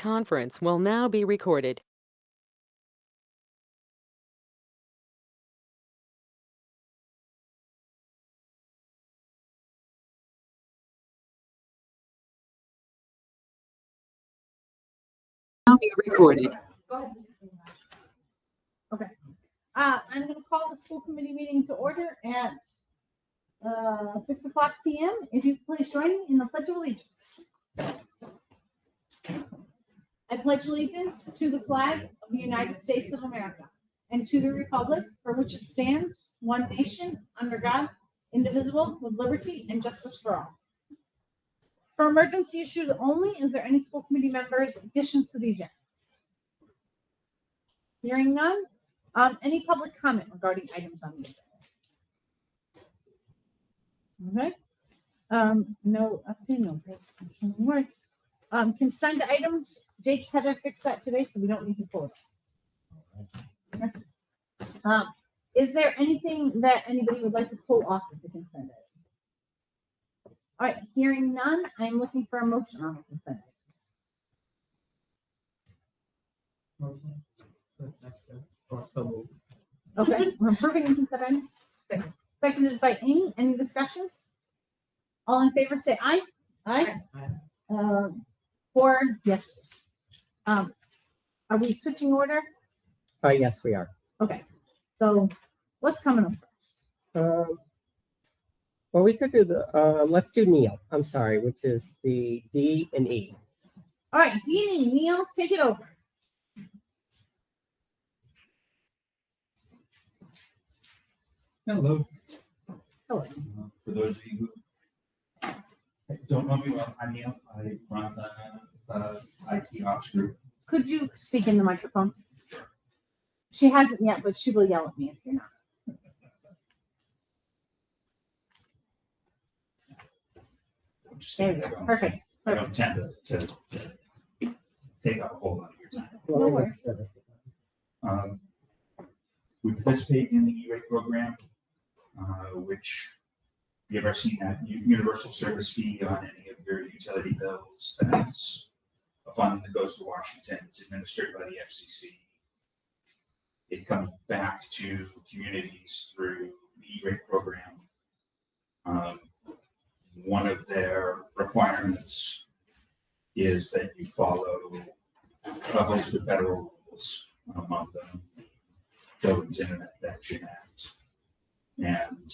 conference will now be recorded. Now be recorded. Okay. I'm going to call the school committee meeting to order at 6 o'clock p.m. If you please join me in the Pledge of Allegiance. I pledge allegiance to the flag of the United States of America and to the republic for which it stands, one nation, under God, indivisible, with liberty and justice for all. For emergency issues only, is there any school committee members' additions to the agenda? Hearing none. Any public comment regarding items on the agenda? Okay. No opinion. Words. Consent items. Jake had to fix that today, so we don't need to pull it. Okay. Is there anything that anybody would like to pull off of the consent item? All right. Hearing none, I am looking for a motion on the consent item. Okay, we're approving the consent item. Seconded by Amy. Any discussion? All in favor say aye. Aye. 4 yeses. Are we switching order? Yes, we are. Okay. So what's coming up first? Well, we could do the, let's do Neil, I'm sorry, which is the D and E. All right, D and E, Neil, take it over. Hello. Hello. For those of you who don't know me well, I'm Neil. I run the IT ops group. Could you speak in the microphone? She hasn't yet, but she will yell at me if you're not. There you go. Perfect. I don't tend to take up a whole lot of your time. No worries. We participate in the E-rate program, which, if you've ever seen that universal service fee on any of your utility bills, that's a fund that goes to Washington. It's administered by the FCC. It comes back to communities through the E-rate program. One of their requirements is that you follow a host of federal rules, among them the Children's Internet Protection Act, and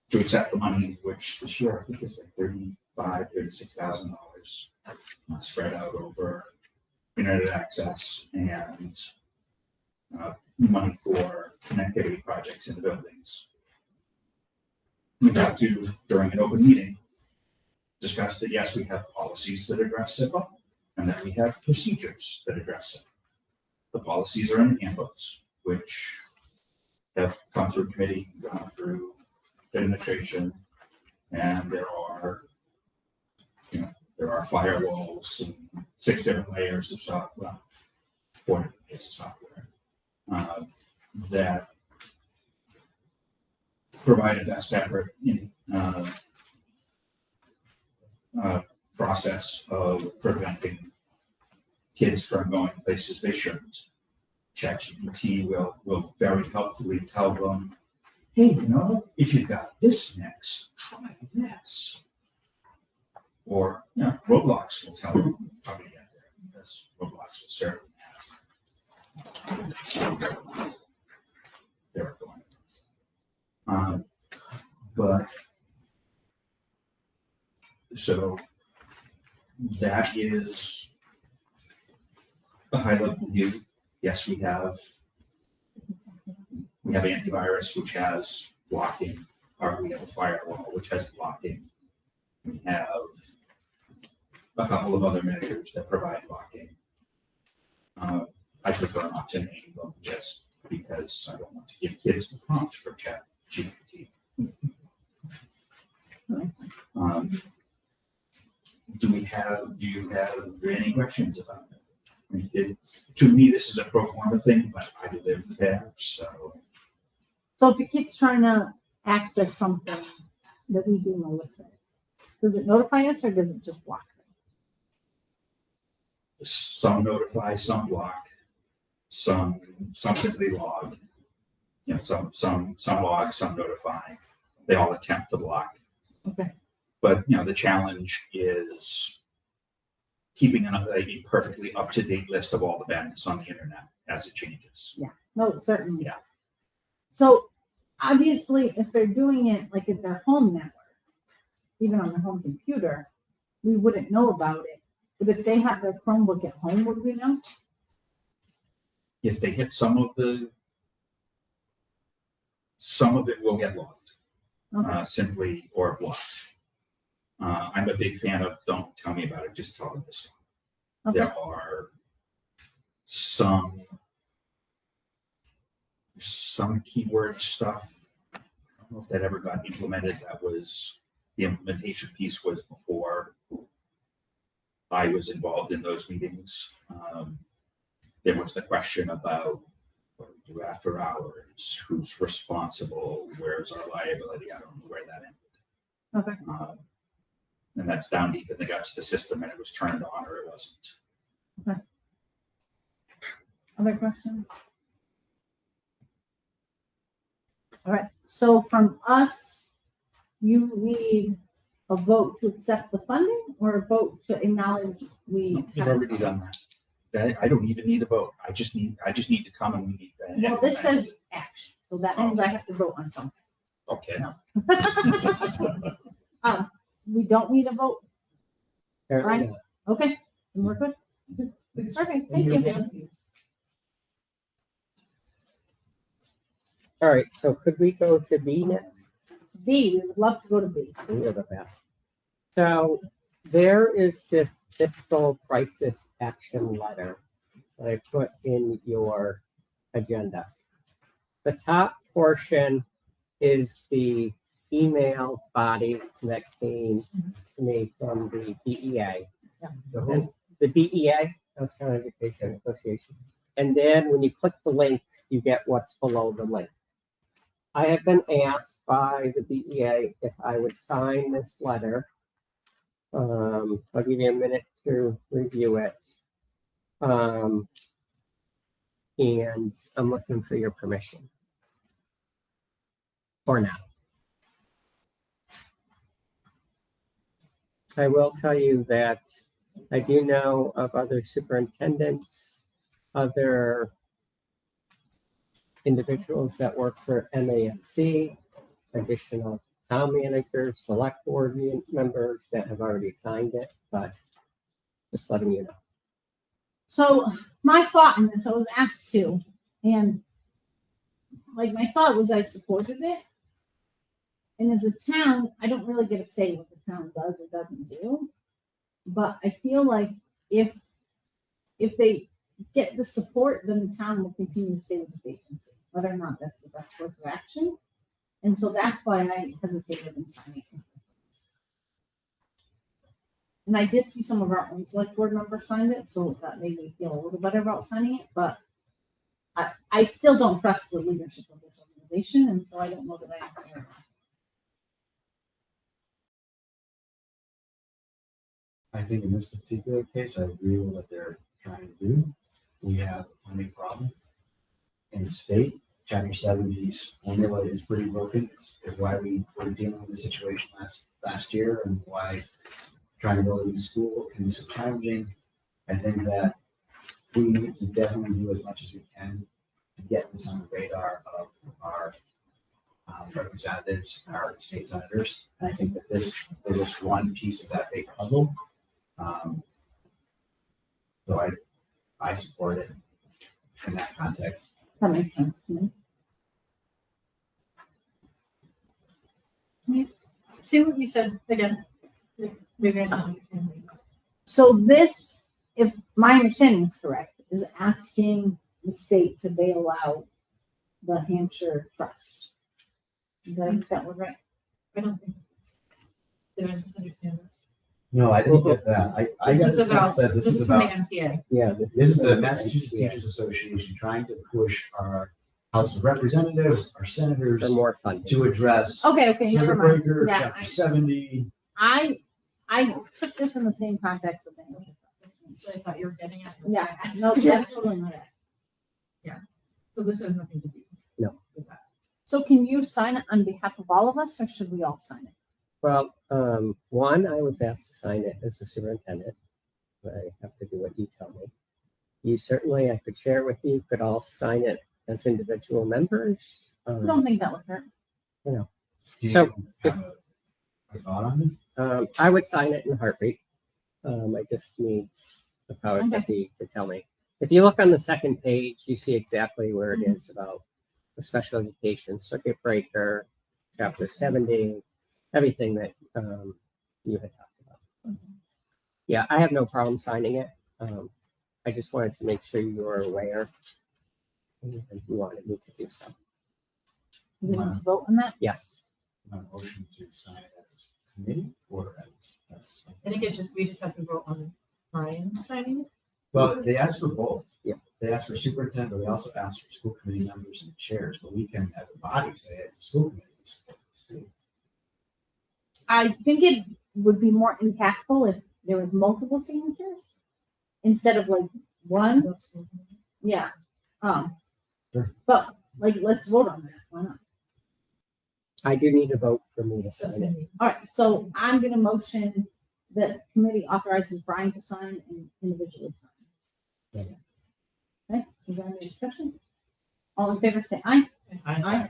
to accept the money, which this year I think is like $36,000 spread out over internet access and money for connectivity projects in the buildings. We got to, during an open meeting, discuss that yes, we have policies that address CIPA and that we have procedures that address it. The policies are in the handbooks, which have come through committee, gone through administration, and there are firewalls and 6 different layers of software, well, 4 different layers of software that provide a best effort in process of preventing kids from going places they shouldn't. ChatGPT will very helpfully tell them, hey, if you've got this next, try this. Or, Roblox will tell them how to get there, because Roblox will certainly have. They're going. But so that is a high level view. Yes, we have antivirus, which has blocking, or we have a firewall, which has blocking. We have a couple of other measures that provide blocking. I prefer not to name them just because I don't want to give kids the prompt for ChatGPT. Do you have any questions about it? To me, this is a pro forma thing, but I live there, so. So if a kid's trying to access something that we do know with it, does it notify us or does it just block Some notify, some block, some simply log. Some log, some notify. They all attempt to block. Okay. But, the challenge is keeping a perfectly up-to-date list of all the badness on the internet as it changes. Yeah, no, certainly. Yeah. So obviously, if they're doing it like at their home network, even on their home computer, we wouldn't know about it. But if they have their Chromebook at home, would we know? If they hit some of it will get logged, Okay. simply or blocked. I'm a big fan of don't tell me about it, just tell them this. Okay. There are some keyword stuff. I don't know if that ever got implemented. The implementation piece was before I was involved in those meetings. There was the question about what do we do after hours, who's responsible, where's our liability? I don't know where that ended. Okay. And that's down deep in the guts of the system, and it was turned on or it wasn't. Okay. Other questions? All right, so from us, you need a vote to accept the funding or a vote to acknowledge we We've have. already done that. I don't even need a vote. I just need to come and we need. Well, this says action, so that means I have to vote on something. Okay. We don't need a vote, Apparently right? Okay, then we're good. Perfect, thank you. All right, so could we go to B next? B, we would love to go to B. You're the best. So there is this fiscal crisis action letter that I put in your agenda. The top portion is the email body that came to me from the BEA. And the BEA, Belchertown Education Association. And then when you click the link, you get what's below the link. I have been asked by the BEA if I would sign this letter. I'll give you a minute to review it. And I'm looking for your permission. For now. I will tell you that I do know of other superintendents, other individuals that work for MASC, additional town managers, select board members that have already signed it, but just letting you know. So my thought in this, I was asked to, and like my thought was I supported it. And as a town, I don't really get a say what the town does or doesn't do. But I feel like if they get the support, then the town will continue to stay with this agency, whether or not that's the best course of action. And so that's why I hesitated in signing it. And I did see some of our own select board members signed it, so that made me feel a little better about signing it, but I still don't trust the leadership of this organization, and so I don't know that I necessarily. I think in this particular case, I agree with what they're trying to do. We have a funding problem in the state. Chapter 70's formula is pretty broken. It's why we were dealing with the situation last year and why trying to build a new school can be so challenging. I think that we need to definitely do as much as we can to get this on the radar of our representatives, our state senators. And I think that this is just one piece of that big puzzle. So I support it in that context. That makes sense to me. Can you see what you said again? Maybe I don't understand. So this, if my understanding is correct, is asking the state to bail out the Hampshire Trust. Did I get that one right? I don't think. Did I misunderstand this? No, I didn't get that. I got This the is about, sense that this is from the MTA. Yeah. this is the Massachusetts Teachers Association trying to push our House of Representatives, our senators For more funding. to address Okay, never circuit mind. breaker, Yeah, chapter 70. I took this in the same context of the Hampshire Trust. I thought you were getting at. Yeah, no, that's totally not it. So this has nothing to do. No. With that. So can you sign it on behalf of all of us, or should we all sign it? Well, one, I was asked to sign it as the superintendent. I have to do what you tell me. You certainly, I could share with you, could all sign it as individual members. I don't think that would hurt. Do you So, have a thought on this? I would sign it in a heartbeat. I just need the powers that be to tell me. If you look on the second page, you see exactly where it is about the special education circuit breaker, chapter 70, everything that you had talked about. Yeah, I have no problem signing it. I just wanted to make sure you were aware and you wanted me to do so. Do we need to vote on that? Yes. My motion to sign it as a committee or as. I think we just have to vote on Ryan signing it. Well, they asked for both. Yeah. They asked for superintendent, but they also asked for school committee members and chairs, but we can, as a body, say it's a school committee. I think it would be more impactful if there was multiple signatures instead of like one. Yeah. Sure. But like, let's vote on that. Why not? I do need a vote for me to sign it. All right. So I'm going to motion that committee authorizes Brian to sign and individually sign. Okay. Is there any discussion? All in favor, say aye. Aye.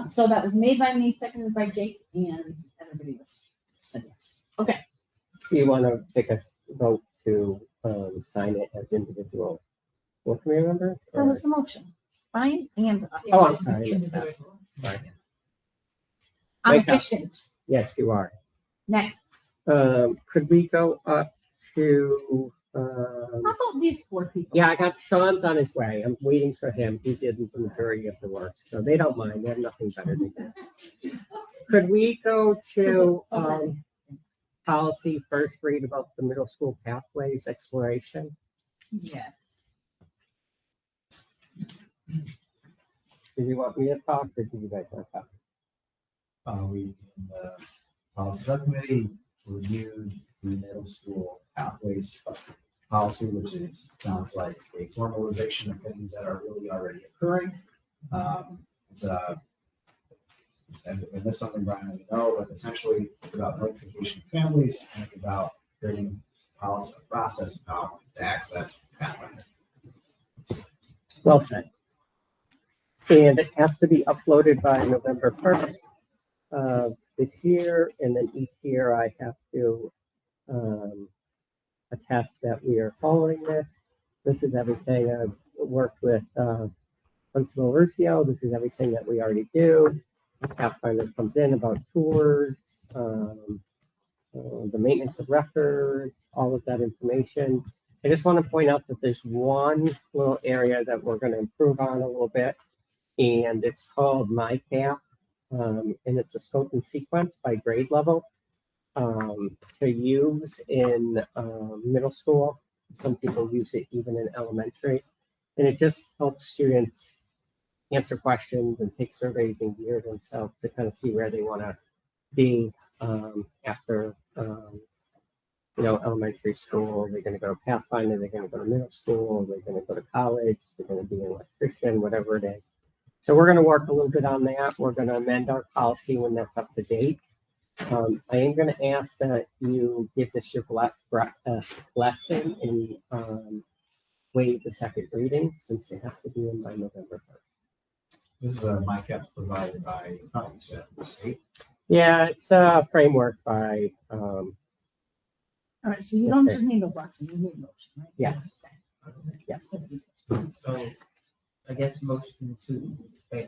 So that was made by me, seconded by Jake, and everybody was said yes. Okay. Do you want to take a vote to sign it as individual board committee member? That was the motion. Brian and us. Oh, I'm sorry. I missed that. Sorry. I'm Wake up. efficient. Yes, you are. Next. Could we go up to, How about these four people? yeah, I got Sean's on his way. I'm waiting for him. He did the majority of the work, so they don't mind. They have nothing better to do. Could we go to policy first read about the middle school pathways exploration? Yes. Do you want me to talk or do you guys want to talk? We, in the policy subcommittee, reviewed the middle school pathways policy, which is, sounds like a formalization of things that are really already occurring. It's and that's something Brian and I know, but essentially it's about notification of families, and it's about creating policy process about the access pathway. Well said. And it has to be uploaded by November 1st this year, and then each year I have to attest that we are following this. This is everything I've worked with Principal Ruscio. This is everything that we already do. Pathfinder comes in about tours, the maintenance of records, all of that information. I just want to point out that there's one little area that we're going to improve on a little bit, and it's called MyCap, and it's a scope and sequence by grade level to use in middle school. Some people use it even in elementary, and it just helps students answer questions and take surveys and gear themselves to kind of see where they want to be after elementary school. They're going to go to Pathfinder, they're going to go to middle school, they're going to go to college, they're going to be an electrician, whatever it is. So we're going to work a little bit on that. We're going to amend our policy when that's up to date. I am going to ask that you give this your blessing and waive the second reading since it has to be in by November 1st. This is a MyCap provided by, I thought you said, the state. Yeah, it's a framework by, All right, so you don't just need a blessing, you need a motion, right? yes, yes. So, I guess motion to.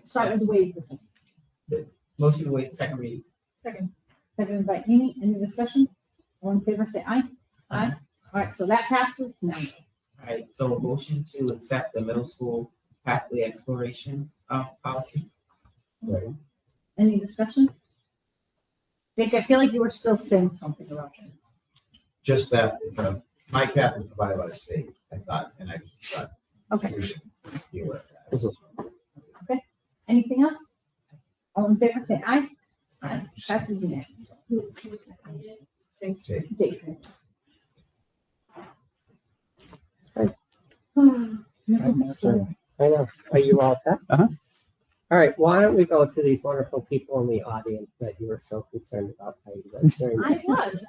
Start with the waive the second. Motion to waive the second reading. Second. Seconded by Amy. Any discussion? All in favor, say aye. Aye. All right, so that passes now. Alright, so a motion to accept the middle school pathway exploration policy. Right. Any discussion? Jake, I feel like you were still saying something about this. Just that it's a, MyCap is provided by the state, I thought, and I just thought Okay, we should be aware of that. anything else? All in favor, say aye. Aye. Passes unanimously. Thanks. Jake. Jake. I know. Are you all set? Uh-huh. All right, why don't we go to these wonderful people in the audience that you were so concerned about? Very I nice. was.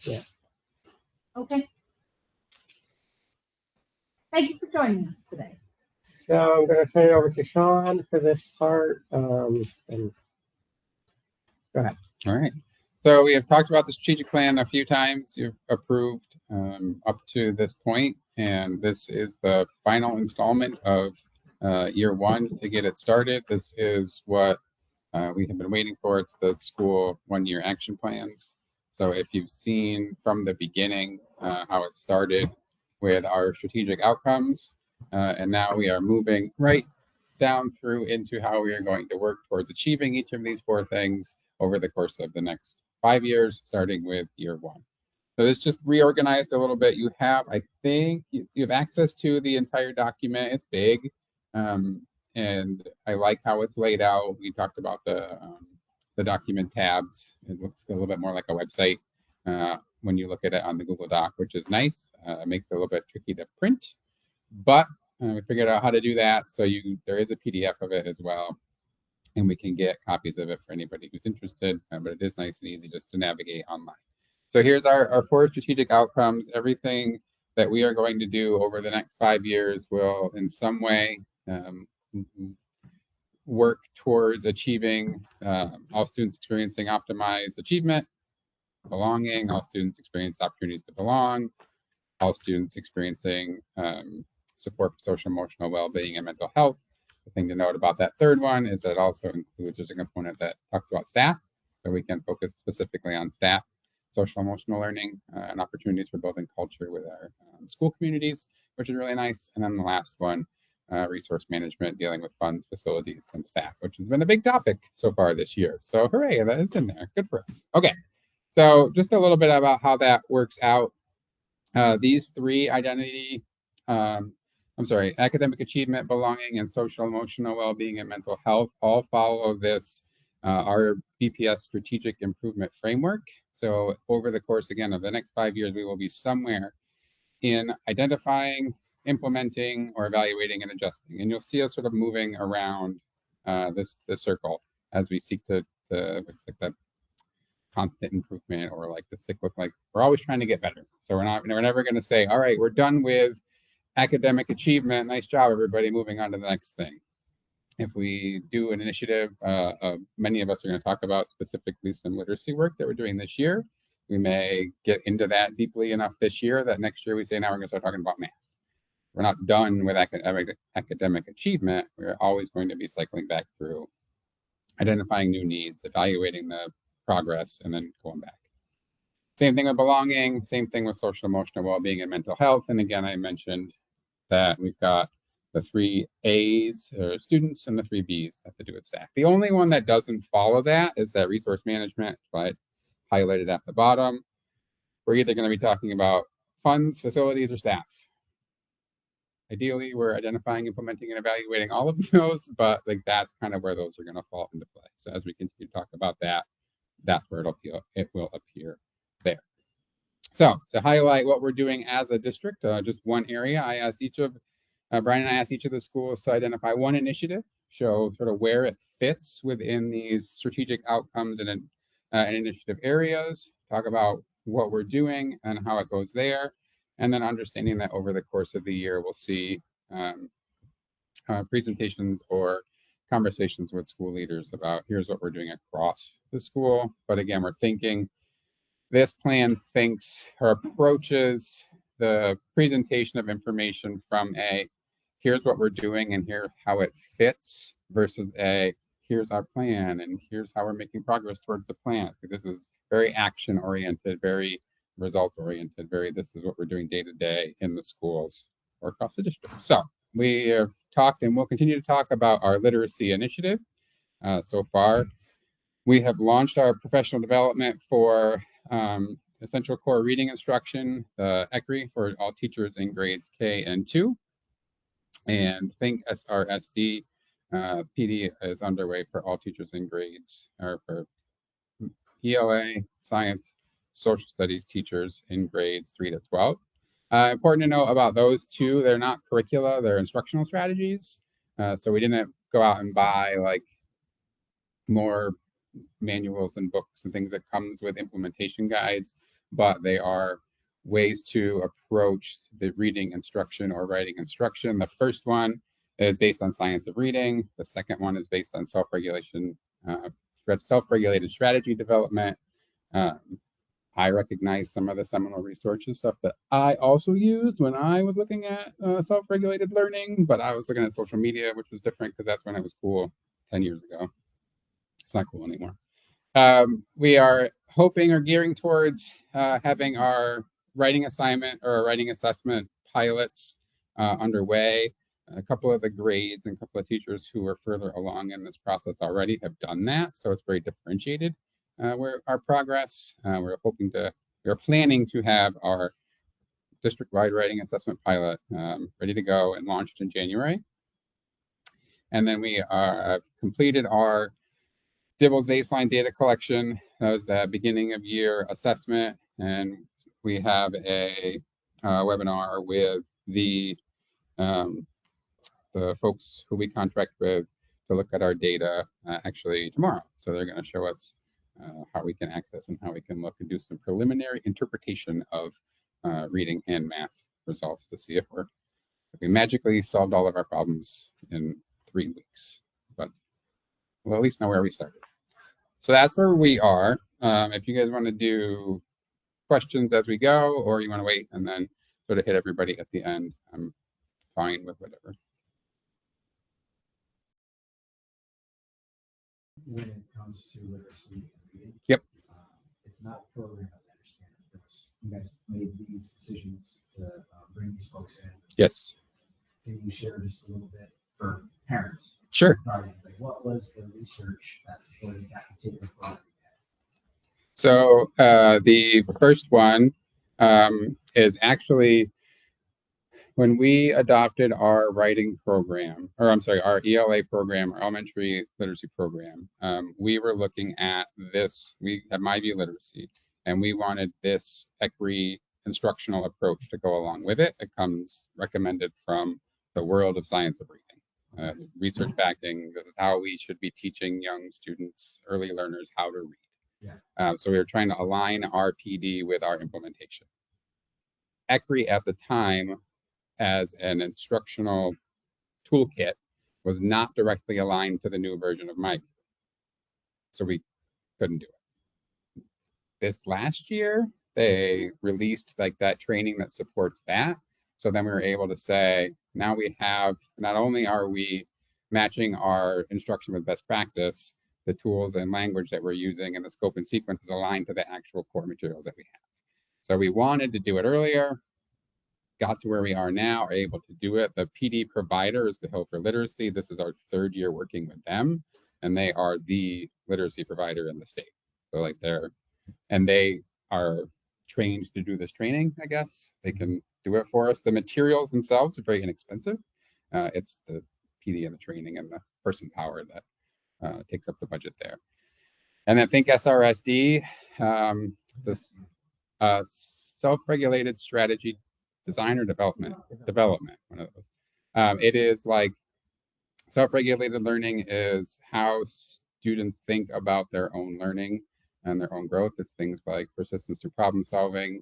Yeah. Okay. Thank you for joining us today. So I'm going to turn it over to Sean for this part. And go ahead. All right. So we have talked about the strategic plan a few times. You've approved up to this point, and this is the final installment of year one to get it started. This is what we have been waiting for. It's the school one-year action plans. So if you've seen from the beginning how it started with our strategic outcomes, and now we are moving right down through into how we are going to work towards achieving each of these four things over the course of the next 5 years, starting with year one. So this just reorganized a little bit. You have, I think, you have access to the entire document. It's big, and I like how it's laid out. We talked about the document tabs. It looks a little bit more like a website when you look at it on the Google Doc, which is nice. It makes it a little bit tricky to print, but we figured out how to do that. So there is a PDF of it as well, and we can get copies of it for anybody who's interested. But it is nice and easy just to navigate online. So here's our four strategic outcomes. Everything that we are going to do over the next 5 years will in some way work towards achieving all students experiencing optimized achievement, belonging, all students experience opportunities to belong, all students experiencing support for social emotional well-being and mental health. The thing to note about that third one is that it also includes, there's a component that talks about staff, so we can focus specifically on staff, social emotional learning, and opportunities for building culture with our school communities, which is really nice. And then the last one, resource management, dealing with funds, facilities, and staff, which has been a big topic so far this year. So hooray, that it's in there. Good for us. Okay, so just a little bit about how that works out. These three academic achievement, belonging, and social emotional well-being and mental health all follow this our BPS strategic improvement framework. So over the course, again, of the next 5 years, we will be somewhere in identifying, implementing, or evaluating and adjusting. And you'll see us sort of moving around this circle as we seek to it's like the constant improvement, or like the cyclic, like we're always trying to get better. So we're never going to say, all right, we're done with academic achievement. Nice job, everybody. Moving on to the next thing. If we do an initiative, many of us are going to talk about specifically some literacy work that we're doing this year. We may get into that deeply enough this year that next year we say, now we're going to start talking about math. We're not done with academic achievement. We're always going to be cycling back through identifying new needs, evaluating the progress, and then going back. Same thing with belonging, same thing with social emotional well-being and mental health. And again, I mentioned that we've got the 3 A's, or students, and the 3 B's have to do with staff. The only one that doesn't follow that is that resource management, but highlighted at the bottom. We're either going to be talking about funds, facilities, or staff. Ideally, we're identifying, implementing, and evaluating all of those, but like that's kind of where those are going to fall into play. So as we continue to talk about that, that's where it will appear there. So to highlight what we're doing as a district, just one area, I asked each of Brian and I asked each of the schools to identify one initiative, show sort of where it fits within these strategic outcomes and initiative areas, talk about what we're doing and how it goes there, and then understanding that over the course of the year, we'll see presentations or conversations with school leaders about here's what we're doing across the school. But again, we're thinking this plan thinks or approaches the presentation of information from a here's what we're doing and here's how it fits versus a here's our plan and here's how we're making progress towards the plan. So this is very action oriented, very result oriented, very this is what we're doing day to day in the schools or across the district. So we have talked and we'll continue to talk about our literacy initiative. So far, we have launched our professional development for essential core reading instruction, the ECRI for all teachers in grades K and 2. And Think SRSD PD is underway for all teachers in grades, or for ELA, science, social studies teachers in grades 3 to 12. Important to know about those two, they're not curricula, they're instructional strategies. So we didn't go out and buy like more manuals and books and things that comes with implementation guides, but they are ways to approach the reading instruction or writing instruction. The first one is based on science of reading. The second one is based on self-regulation, self-regulated strategy development. I recognize some of the seminal resources, stuff that I also used when I was looking at self-regulated learning, but I was looking at social media, which was different because that's when it was cool 10 years ago. It's not cool anymore. We are hoping or gearing towards having our writing assignment or our writing assessment pilots underway. A couple of the grades and a couple of teachers who are further along in this process already have done that, so it's very differentiated where our progress. We're planning to have our district-wide writing assessment pilot ready to go and launched in January. And then we have completed our DIBELS baseline data collection. That was the beginning of year assessment, and we have a webinar with the folks who we contract with to look at our data actually tomorrow. So they're going to show us how we can access and how we can look and do some preliminary interpretation of reading and math results to see if we magically solved all of our problems in 3 weeks. But we'll at least know where we started. So that's where we are. If you guys want to do questions as we go, or you want to wait and then sort of hit everybody at the end, I'm fine with whatever. When it comes to literacy and reading, yep, it's not programmed, I understand. You guys made these decisions to bring these folks in. Yes. Can you share just a little bit for parents? Sure. Guardians, like what was the research that supported that particular program? So the first one is actually when we adopted our writing program, or I'm sorry, our ELA program, our elementary literacy program, we were looking at this. We had My View Literacy, and we wanted this ECRI instructional approach to go along with it. It comes recommended from the world of science of reading, research backing. This is how we should be teaching young students, early learners, how to read. Yeah. So we were trying to align our PD with our implementation. ECRI at the time, as an instructional toolkit, was not directly aligned to the new version of My View. So we couldn't do it. This last year, they released like that training that supports that. So then we were able to say, now we have, not only are we matching our instruction with best practice, the tools and language that we're using and the scope and sequence is aligned to the actual core materials that we have. So we wanted to do it earlier, got to where we are now, are able to do it. The PD provider is the Hill for Literacy. This is our 3rd year working with them, and they are the literacy provider in the state. So like they are trained to do this training, I guess. They can do it for us. The materials themselves are very inexpensive. It's the PD and the training and the person power that takes up the budget there. And then think SRSD, this self-regulated strategy design or development, one of those. It is like self-regulated learning is how students think about their own learning and their own growth. It's things like persistence through problem solving,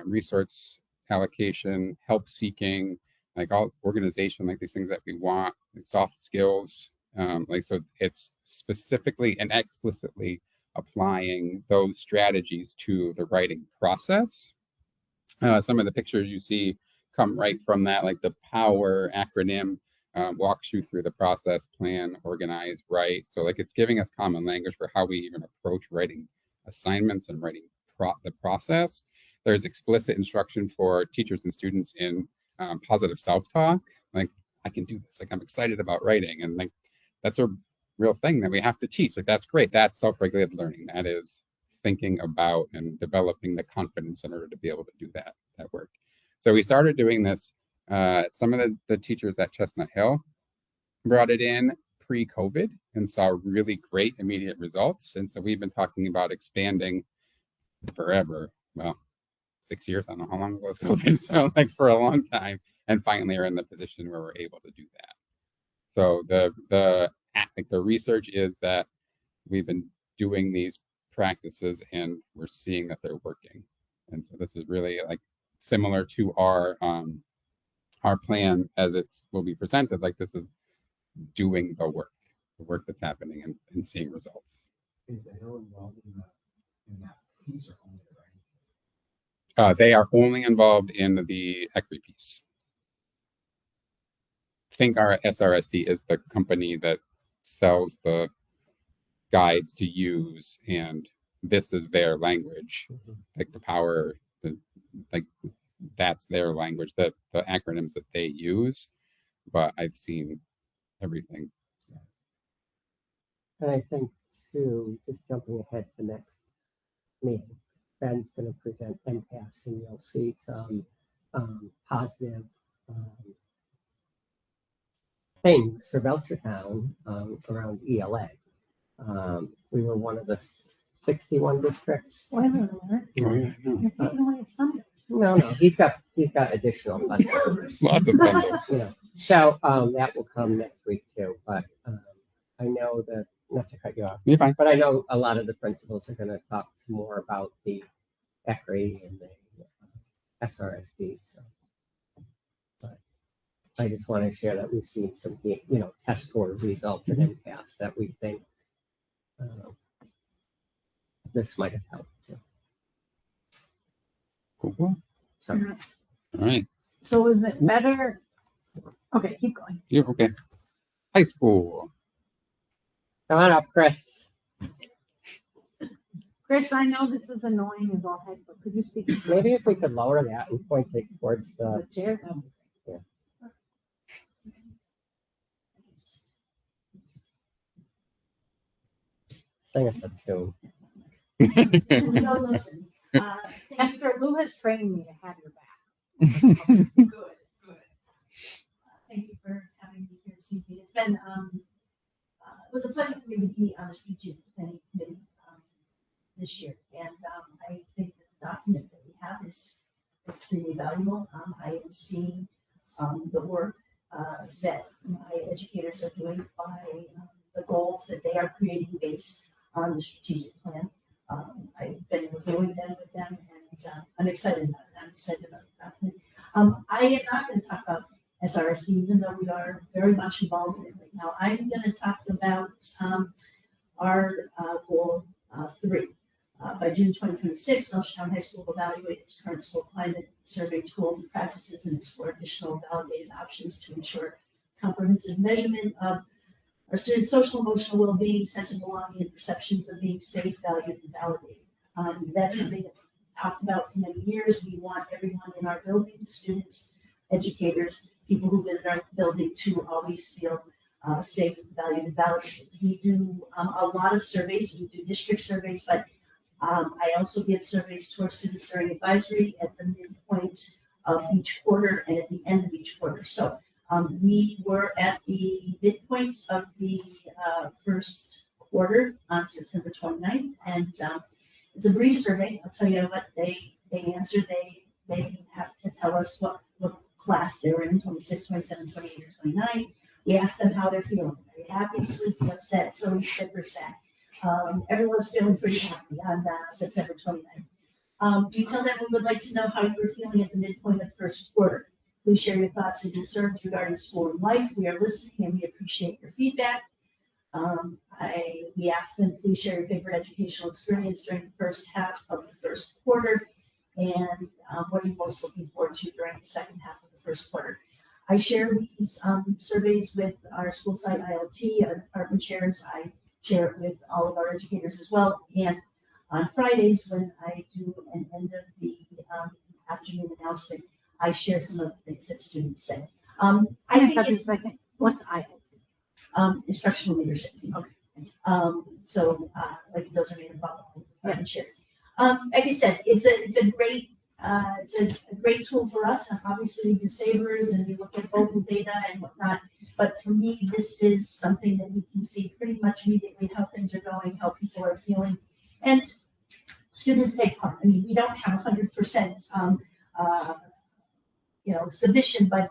resource allocation, help seeking, like all organization, like these things that we want, like soft skills. So it's specifically and explicitly applying those strategies to the writing process. Some of the pictures you see come right from that, like the POWER acronym walks you through the process, plan, organize, write. So like it's giving us common language for how we even approach writing assignments and writing the process. There's explicit instruction for teachers and students in positive self-talk. Like, I can do this. Like, I'm excited about writing. And like, that's a real thing that we have to teach. Like, that's great. That's self-regulated learning. That is thinking about and developing the confidence in order to be able to do that work. So we started doing this. Some of the teachers at Chestnut Hill brought it in pre-COVID and saw really great immediate results. And so we've been talking about expanding forever, well, 6 years. I don't know how long it was COVID. So like for a long time, and finally are in the position where we're able to do that. So the research is that we've been doing these practices and we're seeing that they're working. And so this is really like similar to our plan as it's will be presented. Like this is doing the work that's happening and seeing results. Is the Hill involved in that piece or only the writing? They are only involved in the equity piece. Think our SRSD is the company that sells the guides to use, and this is their language. Like the power, like that's their language, the acronyms that they use. But I've seen everything. And I think too, just jumping ahead to next meeting, Ben's going to present MPAS, and you'll see some positive things for Belchertown around ELA. We were one of the 61 districts. Wait a minute. You're taking away his thunder. No, he's got additional funding. Lots of fun. You know, so that will come next week too. But I know that, not to cut you off, You're fine. but I know a lot of the principals are going to talk some more about the ECRI and the SRSD. So, but I just want to share that we've seen some, test score results in MCAS that we think this might have helped too. Cool. So, All right. So is it better? Okay, keep going. You're okay. High school. come on up, Chris. Chris, I know this is annoying as all heck, but could you speak? Maybe if we could lower that and point it towards the. The chair? Sing us a tune. No, listen, Esther, Lou has trained me to have your back. good, good. Thank you for having me here this evening. It's been, it was a pleasure for me to be on the strategic planning committee this year. And I think that the document that we have is extremely valuable. I am seeing the work that my educators are doing by the goals that they are creating based on the strategic plan. I've been reviewing them with them, and I'm excited about it. I'm excited about the document. I am not going to talk about SRSD, even though we are very much involved in it right now. I'm going to talk about our goal 3. By June 2026, Belchertown High School will evaluate its current school climate, survey tools and practices, and explore additional validated options to ensure comprehensive measurement of our students' social emotional well-being, sense of belonging, and perceptions of being safe, valued, and validated. That's something that we've talked about for many years. We want everyone in our building, students, educators, people who visit our building, to always feel safe, valued, and validated. We do a lot of surveys. We do district surveys, but I also give surveys to our students during advisory at the midpoint of each quarter and at the end of each quarter. So we were at the midpoint of the first quarter on September 29th, and it's a brief survey. I'll tell you what they answered. They have to tell us what class they're in, 26, 27, 28, or 29. We asked them how they're feeling. Are you happy, sleepy, upset, silly, sick, or sad? Everyone's feeling pretty happy on September 29th. We tell them we would like to know how you were feeling at the midpoint of the first quarter. Please share your thoughts and concerns regarding school and life. We are listening and we appreciate your feedback. We ask them, please share your favorite educational experience during the first half of the first quarter, and what are you most looking forward to during the second half of the first quarter. I share these surveys with our school site ILT, our department chairs. I share it with all of our educators as well. And on Fridays, when I do an end of the afternoon announcement, I share some of the things that students say. I think it's What's ILT? Instructional leadership team. Okay. So like those are made of department chairs. Like I said, it's a great tool for us. And obviously, we do savers and we look at vocal data and whatnot. But for me, this is something that we can see pretty much immediately how things are going, how people are feeling. And students take part. I mean, we don't have 100%, submission, but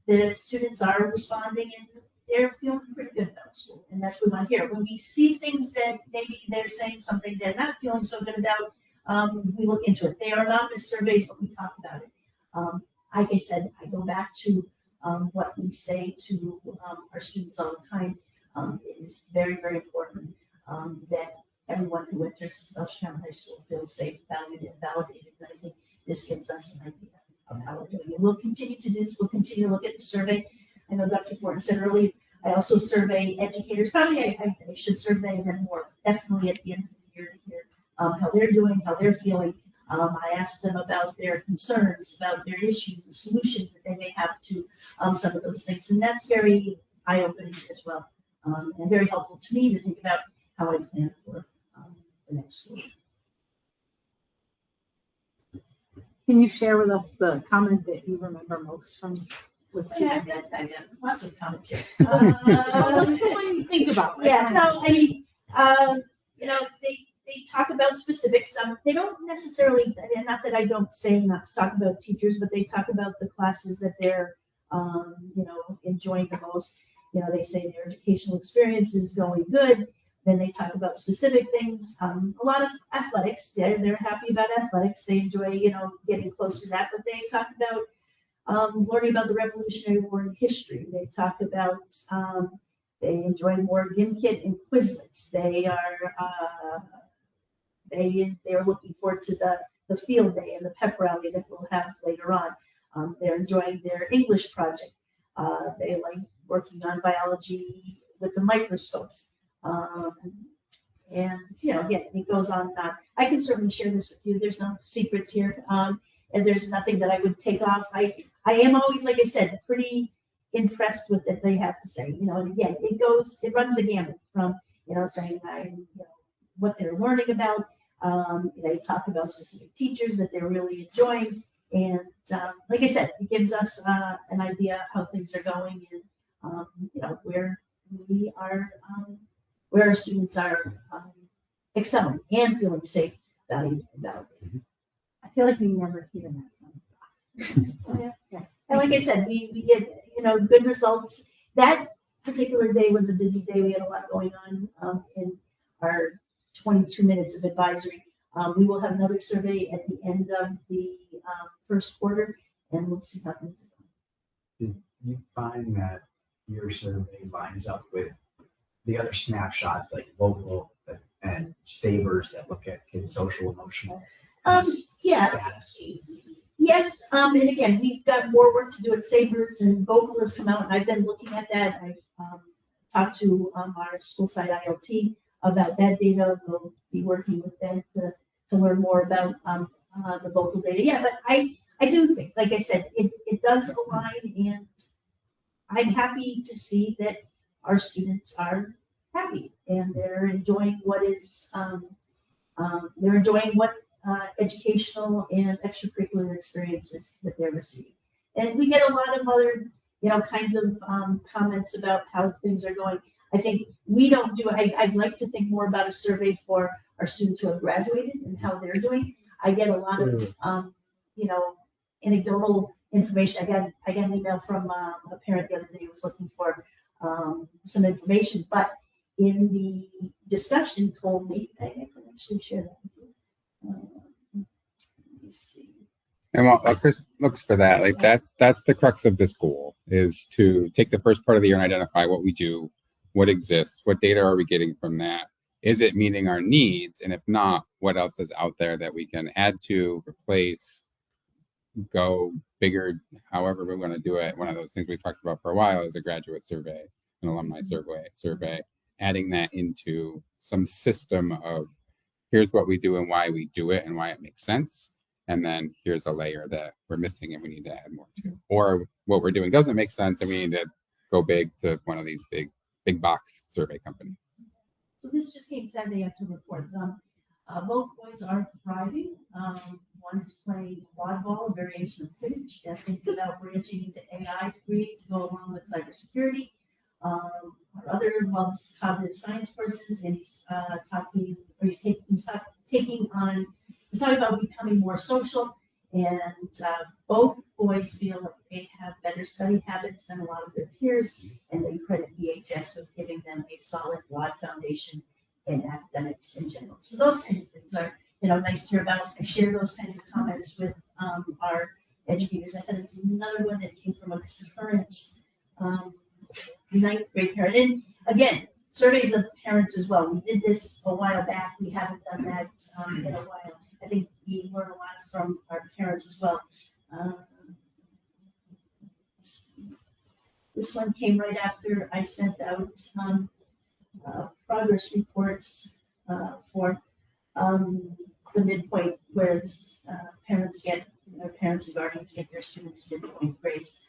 the students are responding and they're feeling pretty good about school, and that's what we want to hear. When we see things that maybe they're saying something they're not feeling so good about, we look into it. They are anonymous surveys, but we talk about it. Like I said, I go back to what we say to our students all the time. It is very, very important that everyone who enters Belchertown High School feels safe, valued, and validated. And I think this gives us an idea of how we're doing it. We'll continue to do this. We'll continue to look at the survey. I know Dr. Fortin said earlier, I also survey educators. Probably I should survey them more, definitely at the end of the year to hear how they're doing, how they're feeling. I asked them about their concerns, about their issues, the solutions that they may have to some of those things. And that's very eye-opening as well, and very helpful to me to think about how I plan for the next school. Can you share with us the comment that you remember most from what's Yeah, I've got lots of comments here. What's the one you think about? Yeah, no, I mean, they talk about specifics. They don't necessarily, and not that I don't say not to talk about teachers, but they talk about the classes that they're, enjoying the most. They say their educational experience is going good. Then they talk about specific things. A lot of athletics. They're happy about athletics. They enjoy, getting close to that. But they talk about learning about the Revolutionary War and history. They talk about they enjoy more GimKit and Quizlets. They are they're looking forward to the field day and the pep rally that we'll have later on. They're enjoying their English project. They like working on biology with the microscopes. And again, it goes on and on. I can certainly share this with you. There's no secrets here, and there's nothing that I would take off. I am always, like I said, pretty impressed with what they have to say. And again, it runs the gamut from saying what they're learning about. They talk about specific teachers that they're really enjoying, and like I said, it gives us an idea of how things are going and where our students are excelling and feeling safe, valued, and validated. I feel like we never hear that kind of stuff. Yeah. And like I said, we get good results. That particular day was a busy day. We had a lot going on in our 22 minutes of advisory. We will have another survey at the end of the first quarter, and we'll see how things are going. Did you find that your survey lines up with the other snapshots like Vocal and Savers that look at kids' social, emotional status? Yes, and again, we've got more work to do at Savers, and Vocal has come out, and I've been looking at that. I've talked to our school site ILT about that data. We'll be working with them to learn more about the Vocal data. Yeah, but I do think, like I said, it does align, and I'm happy to see that our students are happy and they're enjoying what educational and extracurricular experiences that they're receiving. And we get a lot of other, kinds of comments about how things are going. I think we don't do, I'd like to think more about a survey for our students who have graduated and how they're doing. I get a lot of, anecdotal information. I got an email from a parent the other day who was looking for some information, but in the discussion told me, I can actually share that with you. Let me see. And while Chris looks for that, like that's the crux of this goal, is to take the first part of the year and identify what we do, what exists, what data are we getting from that? Is it meeting our needs? And if not, what else is out there that we can add to, replace, go bigger, however we want to do it. One of those things we've talked about for a while is a graduate survey, an alumni survey, adding that into some system of here's what we do and why we do it and why it makes sense. And then here's a layer that we're missing and we need to add more to. Or what we're doing doesn't make sense and we need to go big to one of these big box survey companies. So this just came Saturday, October 4th. Both boys are thriving. One is playing quad ball, a variation of Quidditch, and thinking about branching into AI to go along with cybersecurity. Our other loves cognitive science courses, and he's taking on, it's talking about becoming more social, and both boys feel that they have better study habits than a lot of their peers, and they credit VHS with giving them a solid, broad foundation in academics in general. So those kinds of things are, nice to hear about. I share those kinds of comments with our educators. I had another one that came from a current ninth grade parent. And again, surveys of parents as well. We did this a while back. We haven't done that in a while. I think we learn a lot from our parents as well. This one came right after I sent out progress reports for the midpoint, where parents and guardians get their students' midpoint grades.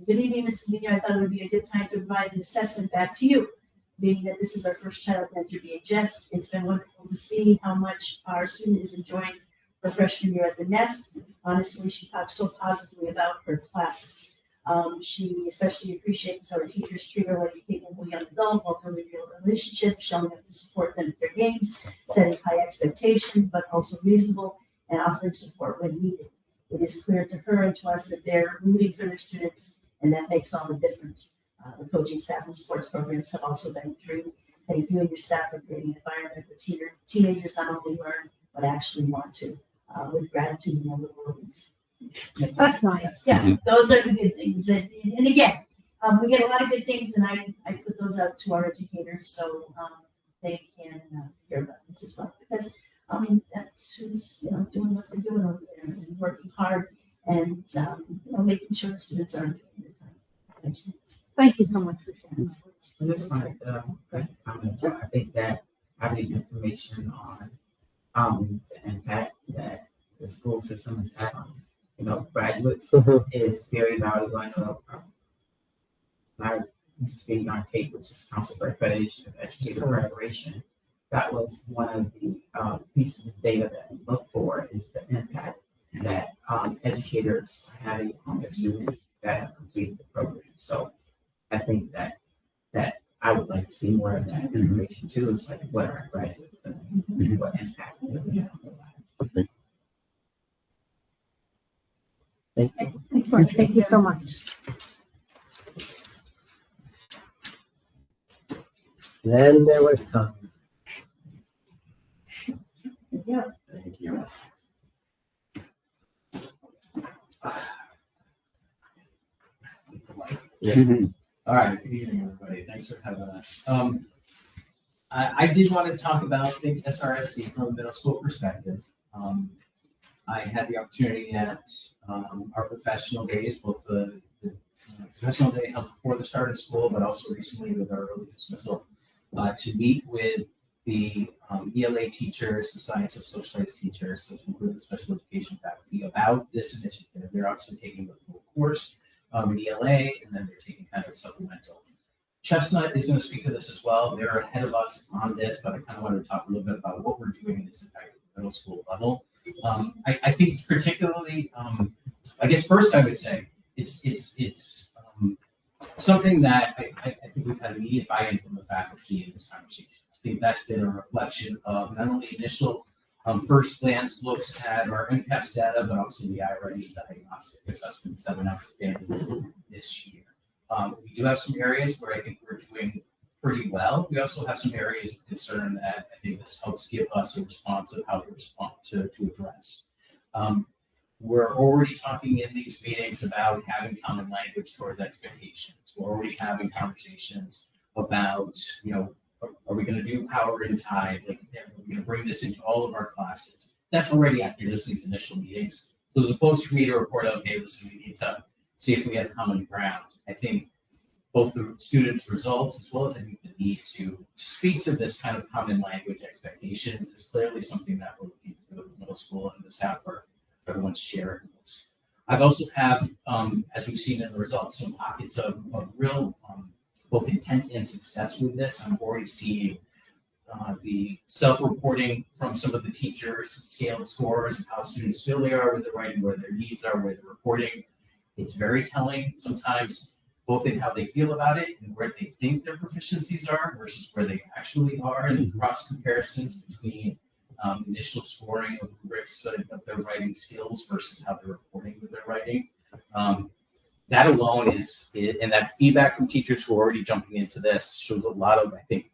Good evening, Mrs. Media. I thought it would be a good time to provide an assessment back to you. Being that this is our first child to enter BHS, it's been wonderful to see how much our student is enjoying her freshman year at the Nest. Honestly, she talks so positively about her classes. She especially appreciates how her teachers treat her like a capable young adult while building real relationships, showing up to support them at their games, setting high expectations, but also reasonable, and offering support when needed. It is clear to her and to us that they're rooting for their students, and that makes all the difference. The coaching staff and sports programs have also been a dream. Thank you and your staff for creating an environment where teenagers not only learn, but actually want to. With gratitude and the world. That's nice. Yeah, those are the good things. And again, we get a lot of good things, and I put those out to our educators so they can hear about this as well. Because that's who's doing what they're doing over there and working hard and making sure the students are enjoying their time. Thanks. Thank you so much for sharing. I just wanted to comment. I think that having information on the impact that the school system has had on graduates is very valuable. I know I used to be on CAPE, which is Council for Accreditation of Educator Preparation. That was one of the pieces of data that we look for, is the impact that educators are having on their students that have completed the program. So I think that I would like to see more of that information too. It's like, what are our graduates doing? What impact do we have on their lives? Thank you. Excellent. Thank you so much. Then there was Tom. Yeah. Thank you. All right, good evening, everybody. Thanks for having us. I did want to talk about the SRSD from a middle school perspective. I had the opportunity at our professional days, both the professional day held before the start of school, but also recently with our early dismissal, to meet with the ELA teachers, the science and social studies teachers, which include the special education faculty, about this initiative. They're obviously taking the full course in ELA, and then they're taking kind of a supplemental. Chestnut is going to speak to this as well. They're ahead of us on this, but I kind of wanted to talk a little bit about what we're doing in this impact at the middle school level. I think it's particularly, I guess first I would say it's something that I think we've had immediate buy-in from the faculty in this conversation. I think that's been a reflection of not only initial first glance looks at our MCAS data, but also the iReady diagnostic assessments that went out to families this year. We do have some areas where I think we're doing pretty well. We also have some areas of concern that I think this helps give us a response of how to respond to address. We're already talking in these meetings about having common language towards expectations. We're already having conversations about, are we going to do power and tide? Like, are we going to bring this into all of our classes? That's already after just these initial meetings. So as opposed to me to report out, hey, listen, we need to see if we have common ground. I think both the students' results as well as I think the need to speak to this kind of common language expectations is clearly something that we're looking to do at the middle school, and the staff are everyone's sharing this. I've also have, as we've seen in the results, some pockets of real both intent and success with this. I'm already seeing the self-reporting from some of the teachers, scaled scores of how students feel they are with the writing, where their needs are with the reporting. It's very telling sometimes, both in how they feel about it and where they think their proficiencies are versus where they actually are, and cross comparisons between initial scoring of rubrics of their writing skills versus how they're reporting with their writing. That alone is, and that feedback from teachers who are already jumping into this shows a lot of, I think,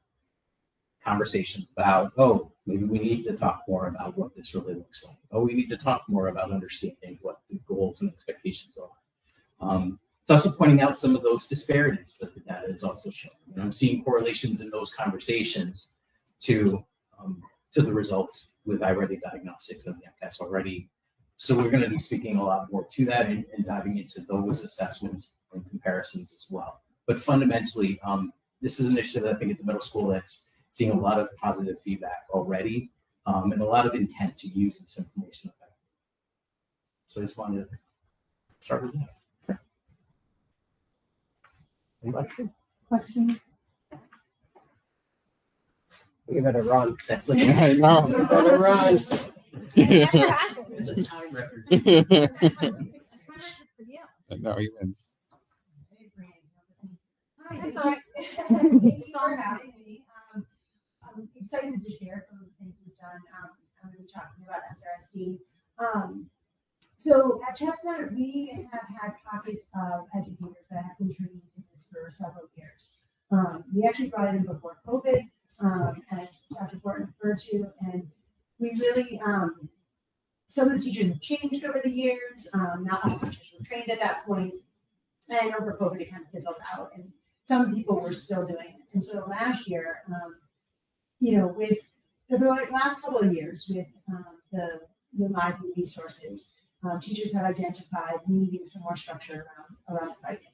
conversations about, oh, maybe we need to talk more about what this really looks like. Oh, we need to talk more about understanding what the goals and expectations are. It's also pointing out some of those disparities that the data is also showing. And I'm seeing correlations in those conversations to the results with iReady diagnostics and the MCAS already. So we're going to be speaking a lot more to that and diving into those assessments and comparisons as well. But fundamentally, this is an initiative that I think at the middle school that's seeing a lot of positive feedback already and a lot of intent to use this information effectively. So I just wanted to start with that. Question? You better run. That's like I know. You better run. it's a time record. No, he wins. Hi, thanks for having me. I'm excited to share some of the things we've done. I'm going to be talking about SRSD. So at Chestnut, we have had pockets of educators that have been trained in this for several years. We actually brought it in before COVID, as Dr. Borton referred to, and we really, some of the teachers have changed over the years. Not all teachers were trained at that point. And over COVID, it kind of fizzled out, and some people were still doing it. And so last year, with the last couple of years with the live resources, teachers have identified needing some more structure around writing.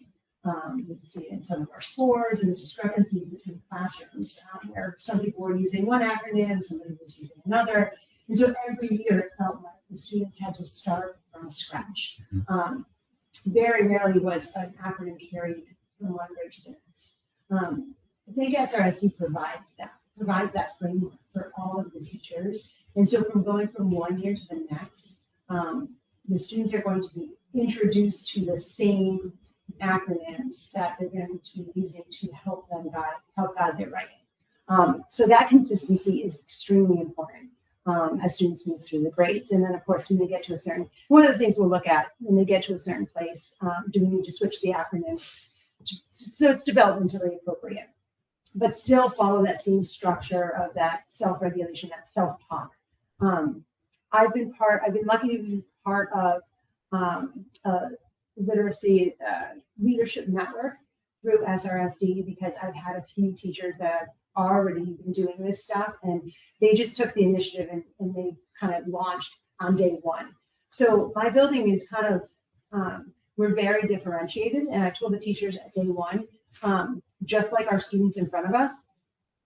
We can see it in some of our scores and the discrepancies between classrooms, where some people were using one acronym, somebody was using another. And so every year it felt like the students had to start from scratch. Very rarely was an acronym carried from one grade to the next. I think SRSD provides that framework for all of the teachers. And so from going from one year to the next, the students are going to be introduced to the same acronyms that they're going to be using to help guide their writing. So that consistency is extremely important as students move through the grades. And then of course, when they get to one of the things we'll look at when they get to a certain place, do we need to switch the acronyms so it's developmentally appropriate, but still follow that same structure of that self-regulation, that self-talk. I've been lucky to be part of a literacy leadership network through SRSD because I've had a few teachers that have already been doing this stuff, and they just took the initiative and they kind of launched on day one. So my building is kind of, we're very differentiated, and I told the teachers at day one, just like our students in front of us,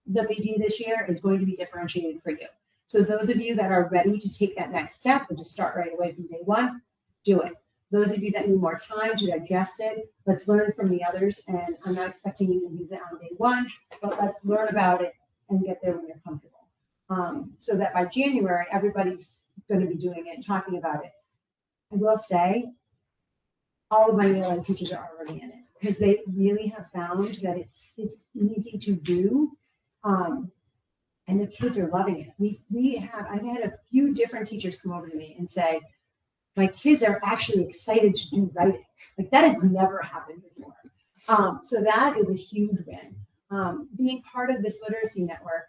the BD this year is going to be differentiated for you. So those of you that are ready to take that next step and to start right away from day one, do it. Those of you that need more time to digest it, let's learn from the others. And I'm not expecting you to use it on day one, but let's learn about it and get there when you're comfortable. So that by January, everybody's going to be doing it and talking about it. I will say, all of my ELA teachers are already in it because they really have found that it's easy to do. And the kids are loving it. I've had a few different teachers come over to me and say, my kids are actually excited to do writing. Like that has never happened before. So that is a huge win. Being part of this literacy network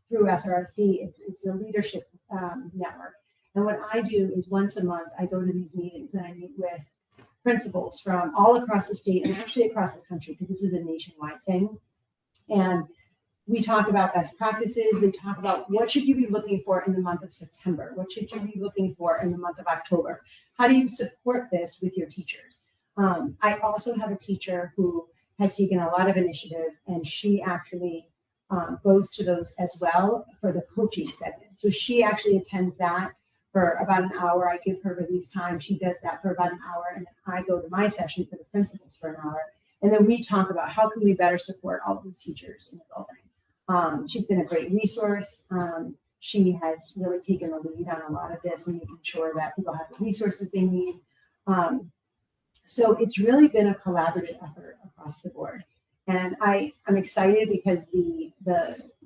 through SRSD, it's a leadership network. And what I do is once a month, I go to these meetings and I meet with principals from all across the state and actually across the country, because this is a nationwide thing. And we talk about best practices. They talk about what should you be looking for in the month of September? What should you be looking for in the month of October? How do you support this with your teachers? I also have a teacher who has taken a lot of initiative, and she actually goes to those as well for the coaching segment. So she actually attends that for about an hour. I give her release time. She does that for about an hour, and then I go to my session for the principals for an hour. And then we talk about how can we better support all of the teachers in the building. She's been a great resource. She has really taken the lead on a lot of this and making sure that people have the resources they need. So it's really been a collaborative effort across the board. And I'm excited because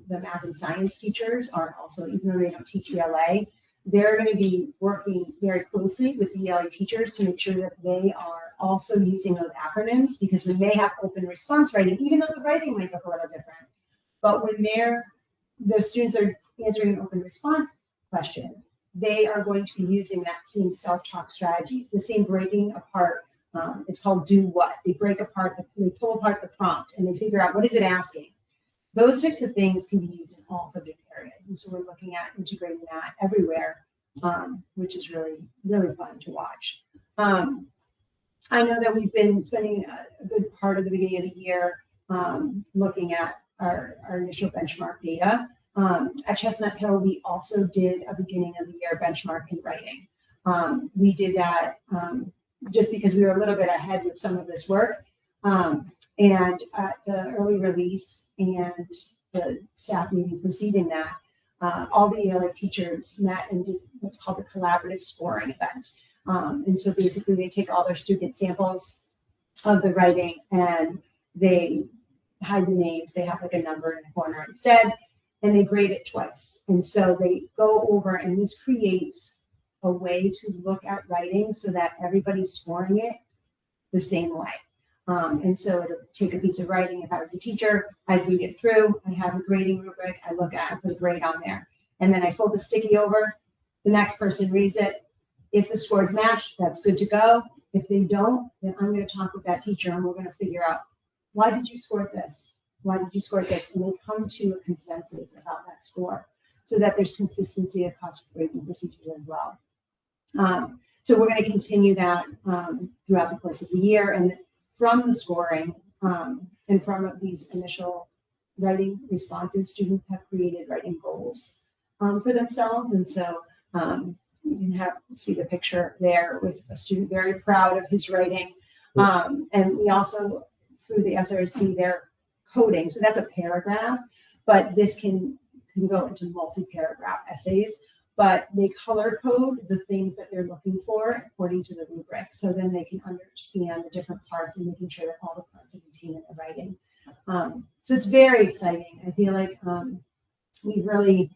the math and science teachers are also, even though they don't teach ELA, they're going to be working very closely with the ELA teachers to make sure that they are also using those acronyms, because when they have open response writing, even though the writing might look a little different, but when the students are answering an open response question, they are going to be using that same self-talk strategies, the same breaking apart. It's called do what. They break apart, they pull apart the prompt and they figure out what is it asking. Those types of things can be used in all subject areas. And so we're looking at integrating that everywhere, which is really, really fun to watch. I know that we've been spending a good part of the beginning of the year looking at our initial benchmark data. At Chestnut Hill, we also did a beginning of the year benchmark in writing. We did that just because we were a little bit ahead with some of this work. And at the early release and the staff meeting preceding that, all the ELA teachers met and did what's called a collaborative scoring event. And so basically they take all their student samples of the writing and they hide the names. They have like a number in the corner instead, and they grade it twice. And so they go over, and this creates a way to look at writing so that everybody's scoring it the same way. And so it'll take a piece of writing. If I was a teacher, I'd read it through. I have a grading rubric. I look at it, put a grade on there. And then I fold the sticky over. The next person reads it. If the scores match, that's good to go. If they don't, then I'm going to talk with that teacher and we're going to figure out, why did you score this? Why did you score this? And they come to a consensus about that score so that there's consistency across grading procedures as well. So we're going to continue that throughout the course of the year. And from the scoring and from these initial writing responses, students have created writing goals for themselves. And so you can see the picture there with a student very proud of his writing. And we also, through the SRSD, they're coding. So that's a paragraph, but this can go into multi-paragraph essays. But they color code the things that they're looking for according to the rubric. So then they can understand the different parts and making sure that all the parts are contained in the writing. So it's very exciting. I feel like we really,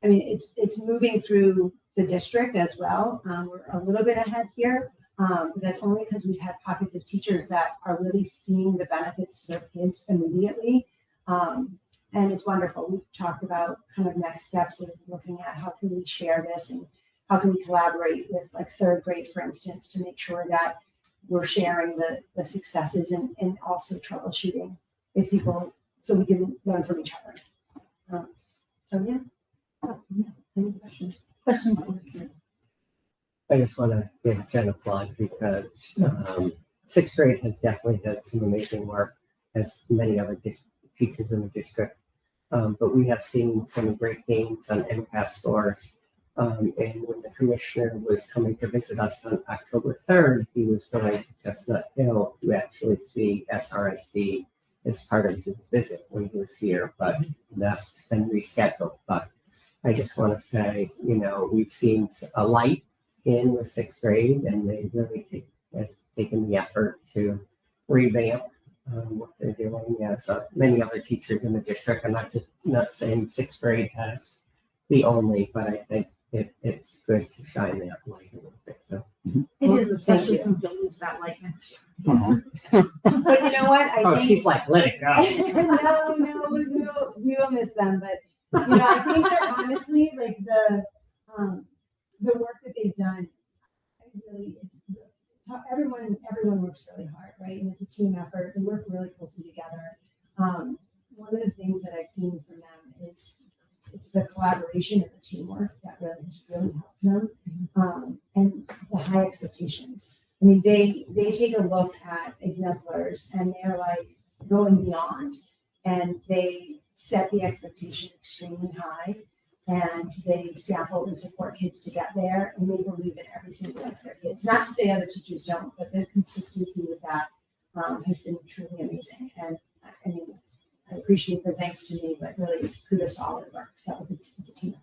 I mean, it's moving through the district as well. We're a little bit ahead here. But that's only because we've had pockets of teachers that are really seeing the benefits to their kids immediately. And it's wonderful. We've talked about kind of next steps of looking at how can we share this and how can we collaborate with like third grade, for instance, to make sure that we're sharing the successes and also troubleshooting if people, so we can learn from each other. So yeah. Any questions? Questions? I just want to give Jen a plug because sixth grade has definitely done some amazing work, as many other teachers in the district. But we have seen some great gains on MCAS scores. And when the commissioner was coming to visit us on October 3rd, he was going to Chestnut Hill to actually see SRSD as part of his visit when he was here, but that's been rescheduled. But I just want to say, you know, we've seen a light in the sixth grade, and they really have taken the effort to revamp what they're doing. As many other teachers in the district, I'm not saying sixth grade has the only, but I think it's good to shine that light a little bit. So It is, especially some buildings that like next year. But you know what? I think she's like, let it go. no, we will miss them. But you know, I think that honestly, like the work that they've done, really, everyone works really hard, right? And it's a team effort. They work really closely together. One of the things that I've seen from them is it's the collaboration and the teamwork that really has really helped them, and the high expectations. I mean, they take a look at exemplars and they're like going beyond, and they set the expectation extremely high, and they scaffold and support kids to get there, and they believe in every single one of their kids. Not to say other teachers don't, but the consistency with that has been truly amazing. And I mean, I appreciate the thanks to me, but really it's kudos to all their work. So it's a team.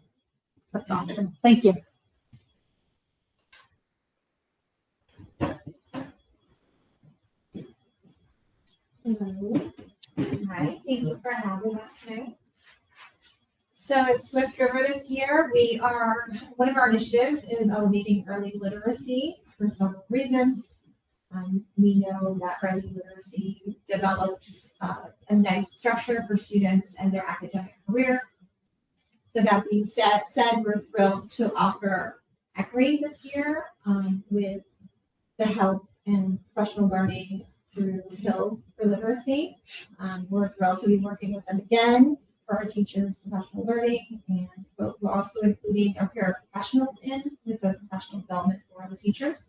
That's awesome. Thank you. Hello. Hi, thank you for having us tonight. So at Swift River this year, one of our initiatives is elevating early literacy for several reasons. We know that early literacy develops a nice structure for students and their academic career. So that being said, we're thrilled to offer equity this year with the help and professional learning through Hill for Literacy. We're thrilled to be working with them again for our teachers' professional learning, and we're also including our paraprofessionals in with the professional development for the teachers.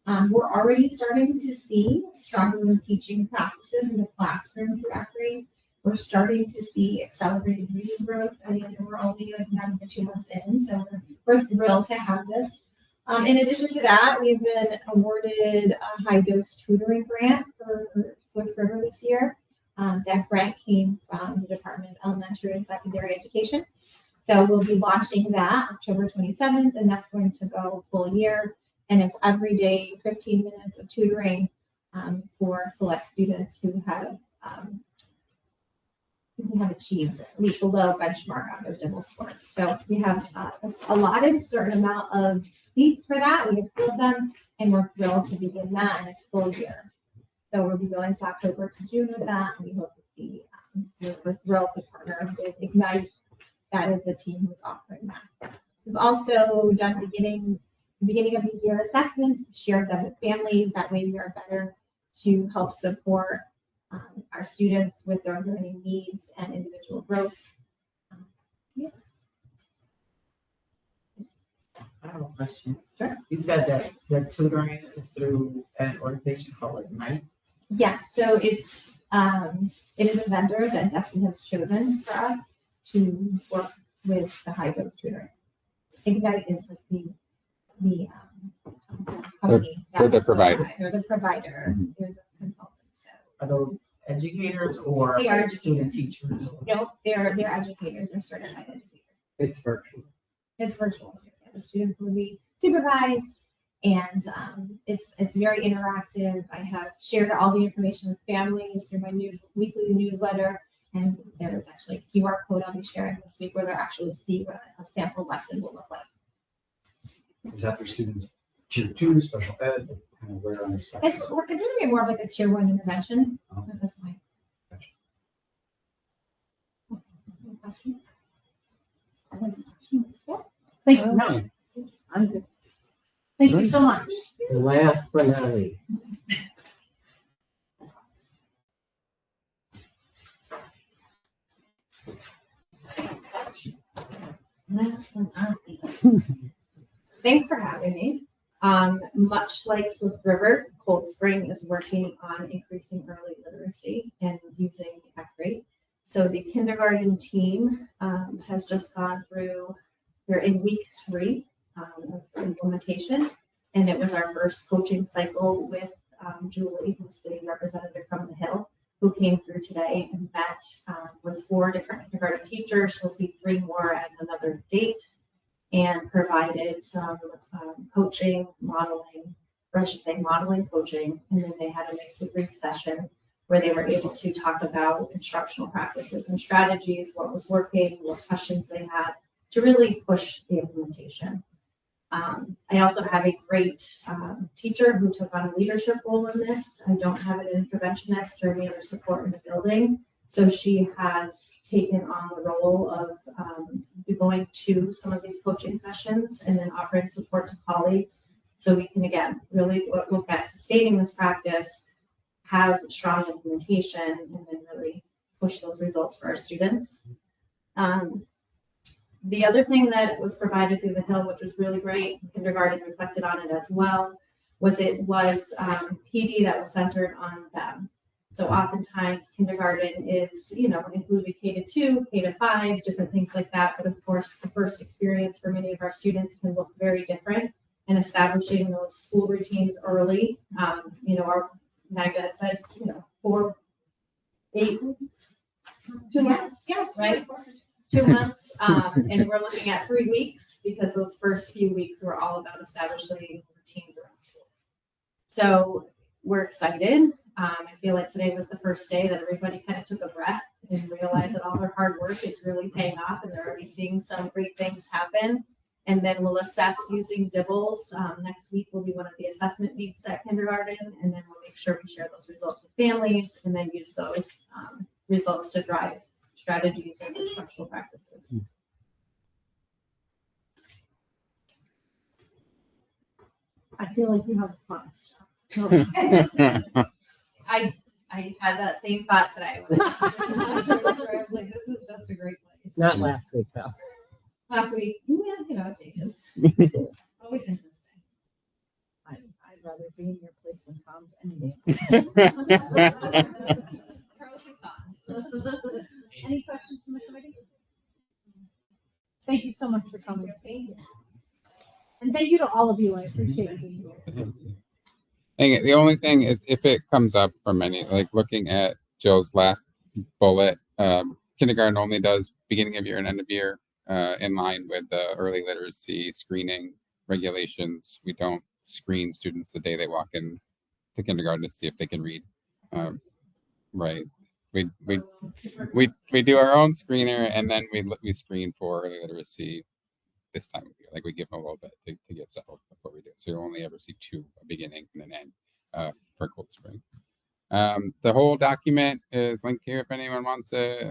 We're already starting to see stronger teaching practices in the classroom through equity. We're starting to see accelerated reading growth. We're only not even 2 months in, so we're thrilled to have this. In addition to that, we've been awarded a high dose tutoring grant for Swift River this year. That grant came from the Department of Elementary and Secondary Education. So we'll be launching that October 27th, and that's going to go full year. And it's every day, 15 minutes of tutoring for select students who have achieved at least below benchmark on their DIBEL scores. So we have allotted a certain amount of seats for that. We have filled them, and we're thrilled to begin that, and it's full year. So we'll be going to October to June with that, and we hope to see, we're thrilled to partner with Ignite. That is the team who's offering that. We've also done beginning of the year assessments, shared them with families. That way we are better to help support our students with their learning needs and individual growth. Yeah. I have a question. Sure. You said that the tutoring is through an organization called Ignite. Yes, so it is a vendor that Destiny has chosen for us to work with the high dose tutoring. Ignite is like the company. They're the provider. They're the provider. Mhm. They're the consultants. So Are those educators or They are student teachers? no, they're educators. They're certified educators. It's virtual. It's virtual. Yeah, the students will be supervised, and it's very interactive. I have shared all the information with families through my weekly newsletter, and there is actually a QR code I'll be sharing this week where they'll actually see what a sample lesson will look like. Is that for students tier 2, special ed, kind of where on the spectrum? We're considering it more of like a tier 1 intervention Oh. at this point. Gotcha. Any questions? Yeah. Thank you. No, I'm good. Thank you so much. And last but not least, Last but not least. Thanks for having me. Much like Swift River, Cold Spring is working on increasing early literacy and using ECRI. So the kindergarten team has just gone through, we're in week 3 of implementation, and it was our first coaching cycle with Julie, who's the representative from the Hill, who came through today and met with 4 different kindergarten teachers. We'll see 3 more at another date, and provided some coaching, modeling, or I should say modeling coaching, and then they had a nice debrief session where they were able to talk about instructional practices and strategies, what was working, what questions they had, to really push the implementation. I also have a great teacher who took on a leadership role in this. I don't have an interventionist or any other support in the building. So she has taken on the role of going to some of these coaching sessions and then offering support to colleagues. So we can, again, really look at sustaining this practice, have strong implementation, and then really push those results for our students. The other thing that was provided through the Hill, which was really great, kindergarten reflected on it as well, was PD that was centered on them. So oftentimes kindergarten is, included K to 2, K to 5, different things like that. But of course, the first experience for many of our students can look very different, and establishing those school routines early. Our NAGA had said, 8 weeks, 2 months, yeah, right? 2 months, and we're looking at 3 weeks because those first few weeks were all about establishing routines around school. So we're excited. I feel like today was the first day that everybody kind of took a breath and realize that all their hard work is really paying off and they're already seeing some great things happen. And then we'll assess using Dibbles. Next week will be one of the assessment weeks at kindergarten, and then we'll make sure we share those results with families and then use those results to drive strategies and instructional practices. I feel like you have fun stuff. I had that same thought today. When I was like, this is just a great place. Not last week, though. Last week, yeah, it changes. Always interesting. I'd rather be in your place than Tom's any day. Pros and cons. Any questions from the committee? Thank you so much for coming. Thank you. And thank you to all of you. I appreciate you being here. The only thing is if it comes up from any, like looking at Jill's last bullet, kindergarten only does beginning of year and end of year in line with the early literacy screening regulations. We don't screen students the day they walk in to kindergarten to see if they can read. Right. We do our own screener and then we screen for early literacy this time of year. Like we give them a little bit to get settled before we do it. So you'll only ever see two, a beginning and an end for Cold Spring. The whole document is linked here if anyone wants it.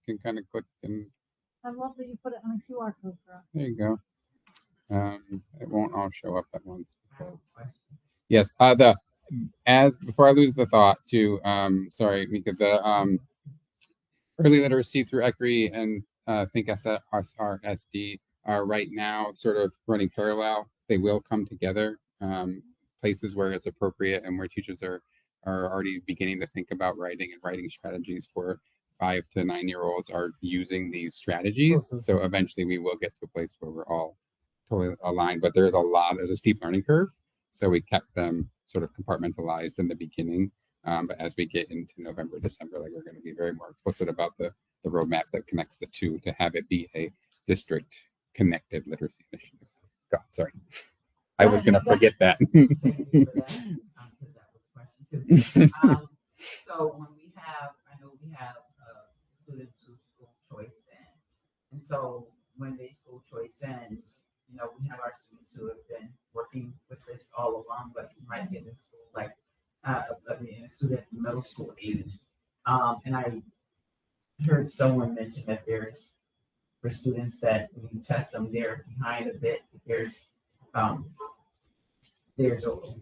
Can kind of click and. I love that you put it on a QR code for us. There you go. It won't all show up at once. I have a question. Yes. Before I lose the thought too. Sorry, Mika. The early literacy through ECRI and Think SRSD are right now sort of running parallel. They will come together. Places where it's appropriate and where teachers are already beginning to think about writing and writing strategies for 5 to 9 year olds are using these strategies. So eventually we will get to a place where we're all totally aligned, but there's a steep learning curve. So we kept them sort of compartmentalized in the beginning. But as we get into November, December, like we're going to be very more explicit about the roadmap that connects the two to have it be a district connected literacy initiative. God, sorry. I was going to forget that. Thank you for that, 'cause that was a question too. So when I know we have students who school choice and so when they school choice ends, we have our students who have been working with this all along, but you might get in school like a student middle school age. And I heard someone mention that for students that when you test them, they're behind a bit. There's a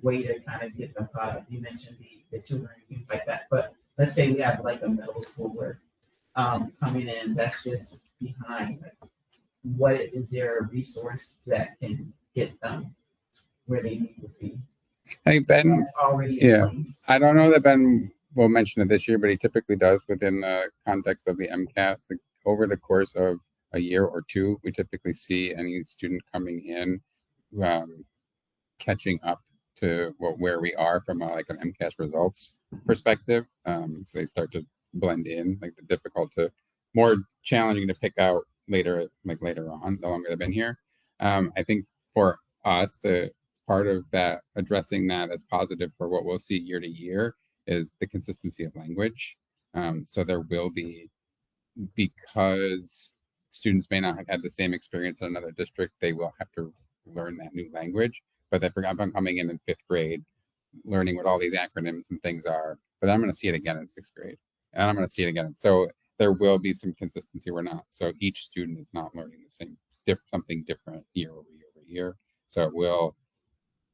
way to kind of get them caught up. You mentioned the children and things like that, but let's say we have like a middle schooler coming in that's just behind. What is there a resource that can get them where they need to be? Hey Ben, That's already in place. I don't know that Ben will mention it this year, but he typically does within the context of the MCAS. Over the course of a year or two, we typically see any student coming in catching up to where we are from an MCAS results perspective. So they start to blend in, like the more challenging to pick out later on, the longer they've been here. I think for us, the part of that addressing that's positive for what we'll see year to year is the consistency of language. So there will be, because students may not have had the same experience in another district, they will have to learn that new language. But if I'm coming in 5th grade, learning what all these acronyms and things are, but I'm going to see it again in 6th grade, and I'm going to see it again. So there will be some consistency. So each student is not learning the same, something different year over year over year. So it will,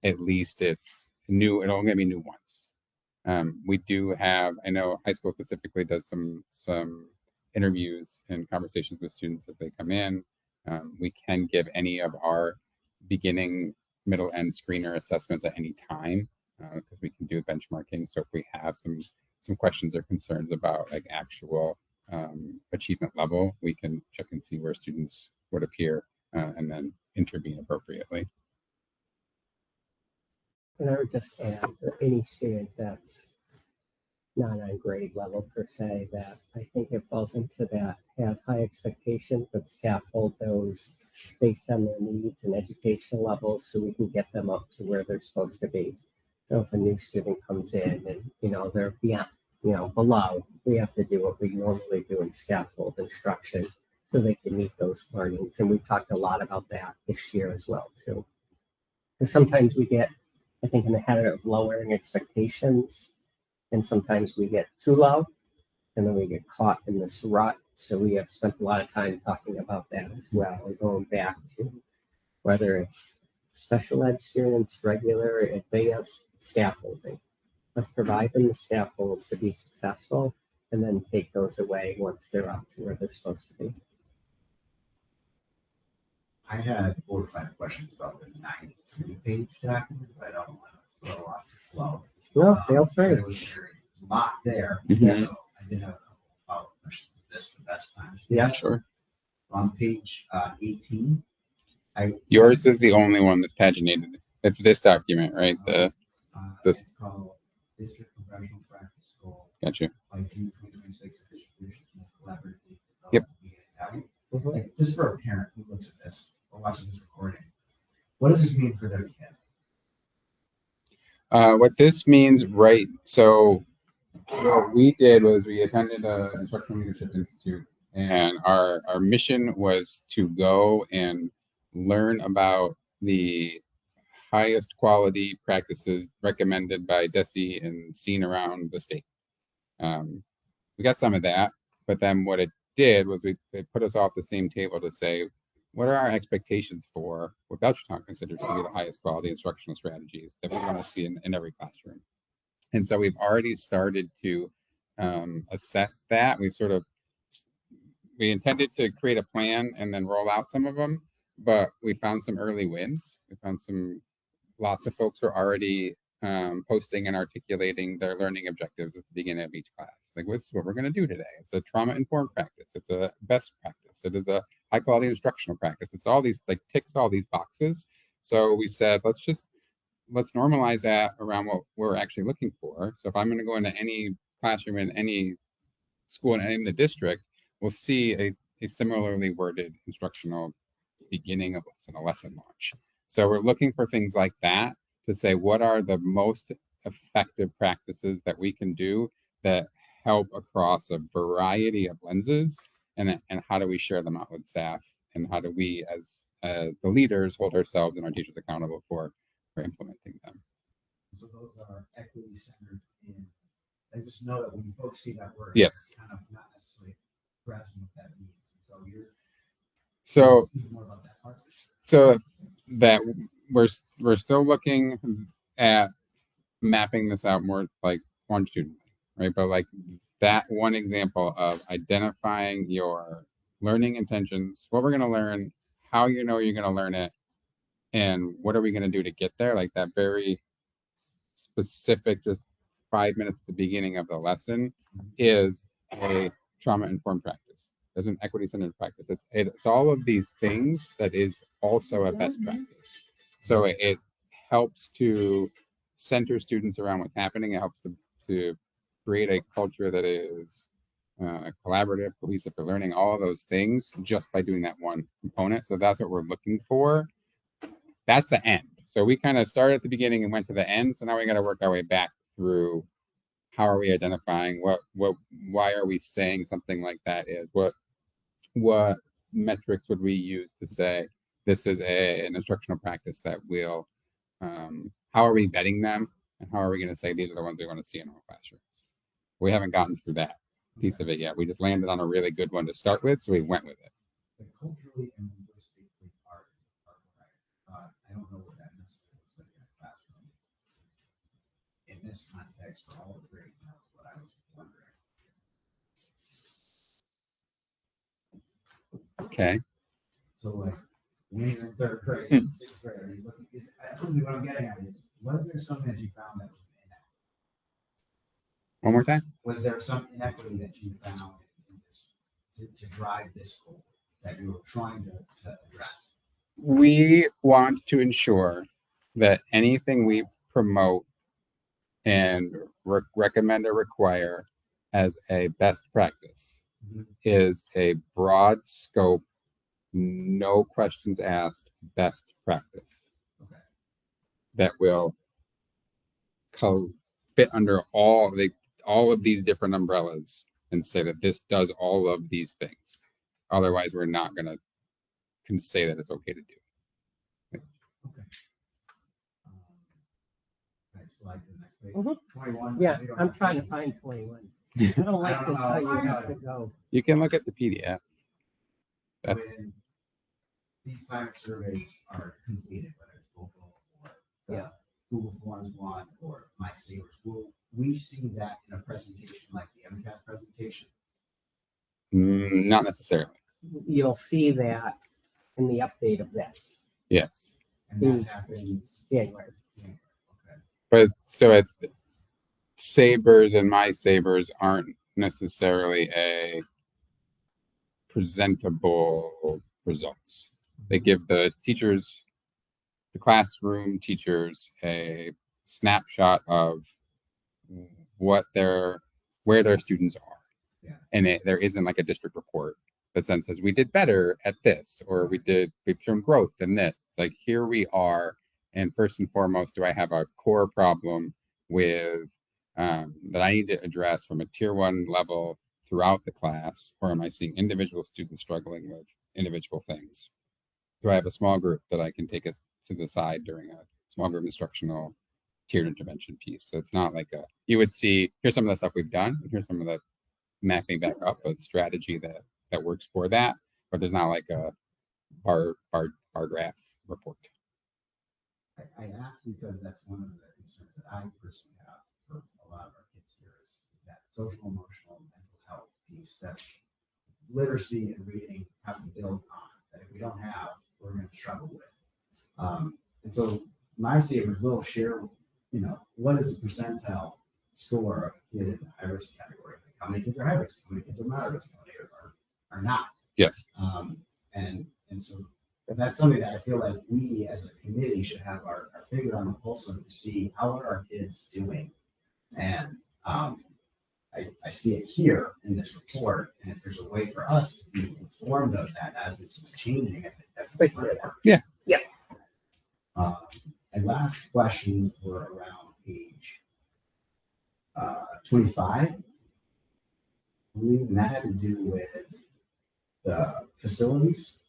at least it's new. It'll only be new once. We do have, I know high school specifically does some interviews and conversations with students as they come in. We can give any of our beginning, middle, end screener assessments at any time because we can do benchmarking. So if we have some questions or concerns about actual achievement level, we can check and see where students would appear and then intervene appropriately. And I would just add that any student that's not on grade level per se, that I think it falls into that have high expectation, but scaffold those based on their needs and education levels so we can get them up to where they're supposed to be. So if a new student comes in and they're beyond, below, we have to do what we normally do in scaffold instruction so they can meet those learnings. And we've talked a lot about that this year as well, too. Because sometimes we get, I think, in the habit of lowering expectations, and sometimes we get too low, and then we get caught in this rut. So we have spent a lot of time talking about that as well, and going back to whether it's special ed students, regular, advanced, scaffolding. Let's provide them the scaffolds to be successful, and then take those away once they're up to where they're supposed to be. I had 4 or 5 questions about the 93-page document, but I don't want to throw off the flow. No, feel free. There was a lot there, Mhm. so I did have a couple of follow-up questions. Is this the best time? Yeah. Sure. On page 18, Yours is the only one that's paginated. It's this document, right? This. it's called District Professional Practice Goal Gotcha. by June 2026 of distribution collaboratively. Yep. Like, just for a parent who looks at this or watches this recording, what does this mean for their kid? What this means, right? So what we did was we attended an Instructional Leadership Institute, and our mission was to go and learn about the highest quality practices recommended by DESE and seen around the state. We got some of that, but then what it did was it put us all at the same table to say, what are our expectations for what Belchertown considers to be the highest quality instructional strategies that we want to see in every classroom? And so we've already started to assess that. We intended to create a plan and then roll out some of them, but we found some early wins. We found lots of folks are already posting and articulating their learning objectives at the beginning of each class. Like, this is what we're going to do today. It's a trauma-informed practice. It's a best practice. It is a high-quality instructional practice. It's all these, like, ticks all these boxes. So we said, let's normalize that around what we're actually looking for. So if I'm going to go into any classroom in any school in the district, we'll see a similarly worded instructional beginning of a lesson launch. So we're looking for things like that to say, what are the most effective practices that we can do that help across a variety of lenses, and how do we share them out with staff, and how do we as the leaders hold ourselves and our teachers accountable for implementing them. So those are equity centered in. I just know that when folks see that word, yes, kind of not necessarily grasping what that means. And so more about that part. So that we're still looking at mapping this out more like longitudinally, right? But like that one example of identifying your learning intentions, what we're going to learn, how you're going to learn it, and what are we going to do to get there? Like that very specific, just 5 minutes at the beginning of the lesson is a trauma-informed practice. There's an equity-centered practice. It's all of these things that is also a best practice. So it helps to center students around what's happening. It helps to create a culture that is collaborative, cohesive for learning, all of those things just by doing that one component. So that's what we're looking for. That's the end. So we kind of started at the beginning and went to the end. So now we got to work our way back through how are we identifying why are we saying something like that is what metrics would we use to say this is an instructional practice that will how are we vetting them, and how are we going to say these are the ones we want to see in our classrooms? We haven't gotten through that piece of it yet. We just landed on a really good one to start with, so we went with it. The culturally and linguistically are right. I don't know what that necessarily looks like in a classroom. In this context, for all the grades, that was what I was wondering. Okay. So like when you're in 3rd grade, 6th grade, are you looking? What I'm getting at is, was there something that you found that was inequity? One more time. Was there some inequity that you found in this to drive this goal that you were trying to address? We want to ensure that anything we promote and recommend or require as a best practice is a broad scope, no questions asked best practice. Okay. That will fit under all all of these different umbrellas and say that this does all of these things. Otherwise, we're not going to can say that it's okay to do. Next slide to the next page. Mhm. 21. Yeah, we don't I'm have trying to pages. find 21. I don't like this how you have to go. You can look at the PDF. That's When these climate surveys are completed, whether it's Google or the Yeah. Google Forms one or My Savers, will we see that in a presentation like the MCAS presentation? not necessarily. You'll see that in the update of this, Yes, And that Yes. happens. January. Okay. but so it's Sabers and My Sabers aren't necessarily a presentable results. They give the teachers, the classroom teachers, a snapshot of what where their students are. Yeah. And there isn't like a district report that then says we did better at this, or we've shown growth in this. It's like, here we are. And first and foremost, do I have a core problem with that I need to address from a tier 1 level throughout the class, or am I seeing individual students struggling with individual things? Do I have a small group that I can take us to the side during a small group instructional tiered intervention piece? So it's not like you would see, here's some of the stuff we've done, and here's some of the mapping back up a strategy that works for that, but there's not like a bar graph report. I ask because that's one of the concerns that I personally have for a lot of our kids here is that social, emotional, mental health piece that literacy and reading have to build on, that if we don't have, we're going to struggle with. And so My Savers will share, what is the percentile score of a kid in the high risk category? Like how many kids are high risk? How many kids are moderate risk? How many are not? Yes. And so that's something that I feel like we as a committee should have our finger on the pulse of to see how are our kids doing. And I see it here in this report, and if there's a way for us to be informed of that as this is changing, I think that's the part. Yeah. Yeah. And last questions were around page 25. I believe that had to do with the facilities.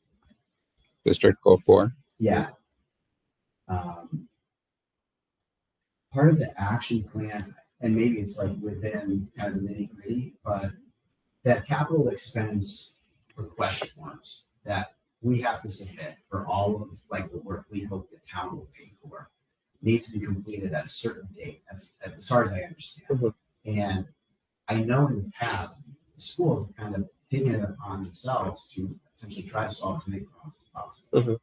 District Goal 4. Yeah. Part of the action plan, and maybe it's like within kind of the nitty gritty, but that capital expense request forms that we have to submit for all of like the work we hope the town will pay for needs to be completed at a certain date, as far as I understand. Mhm. And I know in the past, the schools have kind of taken it upon themselves to essentially try to solve as many problems as possible. Mhm.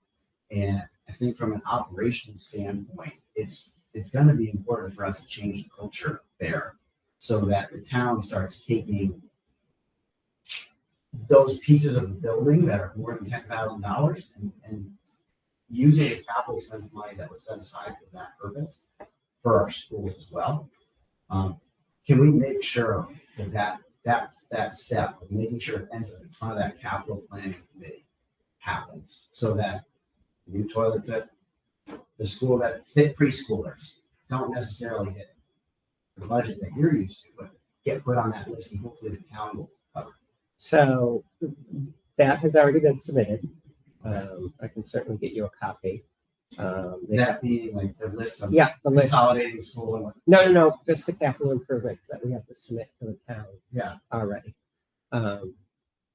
And I think from an operations standpoint, it's going to be important for us to change the culture there so that the town starts taking those pieces of the building that are more than $10,000 and using the capital expense money that was set aside for that purpose for our schools as well. Can we make sure that step of making sure it ends up in front of that capital planning committee happens so that new toilets at the school that fit preschoolers don't necessarily hit the budget that you're used to, but get put on that list and hopefully the town will cover. So that has already been submitted. I can certainly get you a copy. That being like the list of Yeah, the list. consolidating school and what. No, just the capital improvements that we have to submit to the town Yeah. already.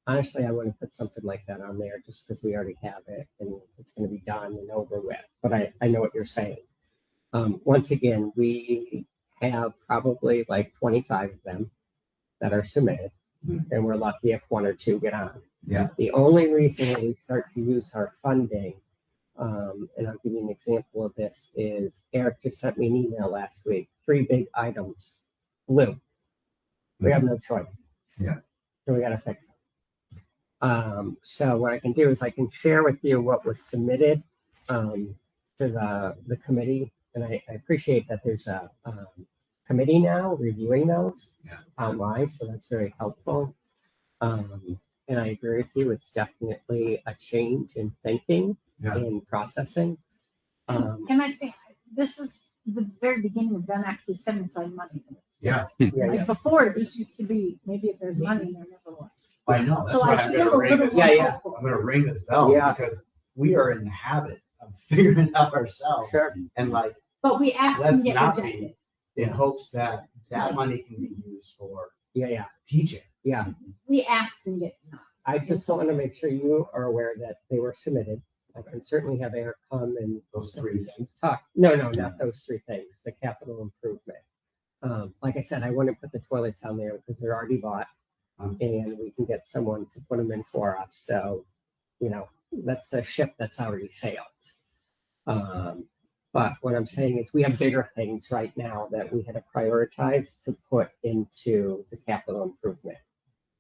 Honestly, I wouldn't put something like that on there just because we already have it and it's going to be done and over with. But I know what you're saying. Once again, we have probably like 25 of them that are submitted, and we're lucky if 1 or 2 get on. Yeah. The only reason that we start to use our funding, and I'll give you an example of this, is Eric just sent me an email last week, 3 big items, blue. We have no choice. Yeah. So we got to fix them. So what I can do is I can share with you what was submitted to the committee, and I appreciate that there's a committee now reviewing those online, so that's very helpful. And I agree with you, it's definitely a change in thinking and processing. Can I say, this is the very beginning of them actually setting aside money for this. Yeah, Like before, it just used to be, maybe if there's money, there never was. I know. That's So why I I'm feel gonna a ring little this. more Yeah. hopeful. I'm gonna ring this bell Yeah. because we are in the habit of figuring it out ourselves. Sure. And like, But we asked and let's get not rejected. be in hopes that that money can be used for Yeah. teaching. Yeah. We asked and get denied. I just want to make sure you are aware that they were submitted. I can certainly have Eric come and Those three things. talk. No, not those three things. The capital improvement. Like I said, I wouldn't put the toilets on there because they're already bought, and we can get someone to put them in for us. So, that's a ship that's already sailed. But what I'm saying is we have bigger things right now that we had to prioritize to put into the capital improvement.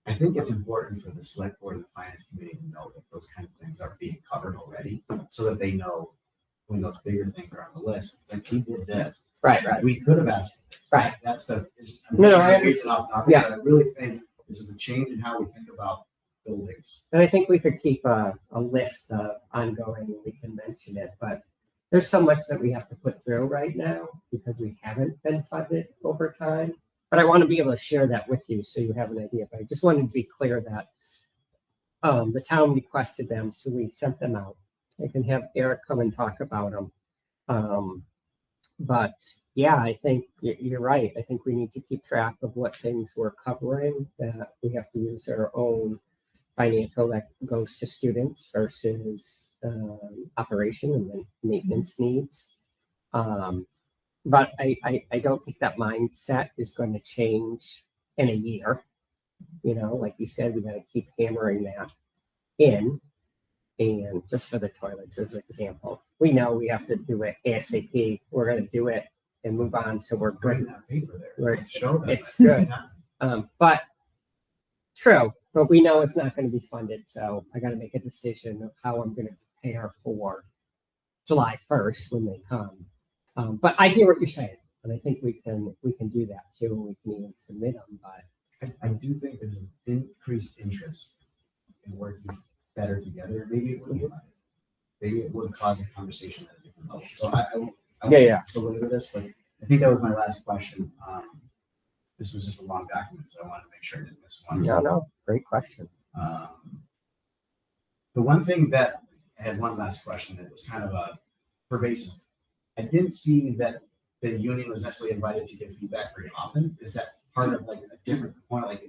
I think it's important for the select board and the finance committee to know that those kind of things are being covered already, so that they know when those bigger things are on the list, like we did this. Right. We could have asked for this. Right. That's the. No, I Yeah. I really think this is a change in how we think about buildings. And I think we could keep a list of ongoing, and we can mention it, but there's so much that we have to put through right now because we haven't been funded over time. But I want to be able to share that with you so you have an idea. But I just wanted to be clear that the town requested them, so we sent them out. I can have Eric come and talk about them. But yeah, I think you're right. I think we need to keep track of what things we're covering, that we have to use our own financial that goes to students versus operation and then maintenance needs. But I don't think that mindset is going to change in a year. Like you said, we got to keep hammering that in. And just for the toilets as an example, we know we have to do it ASAP. We're going to do it and move on. So we're Bring good. that paper there. We're- Show them. it's good. But true, but we know it's not going to be funded. So I got to make a decision of how I'm going to prepare for July 1st when they come. But I hear what you're saying, and I think we can do that too, and we can even submit them. But I do think there's an increased interest in working better together. Maybe it would cause a conversation at a different level. So I won't belabor this, but I think that was my last question. This was just a long document, so I wanted to make sure I didn't miss one. no, great question. The one thing that I had one last question that was kind of a pervasive. I didn't see that the union was necessarily invited to give feedback very often. Is that part of like a different point? Like,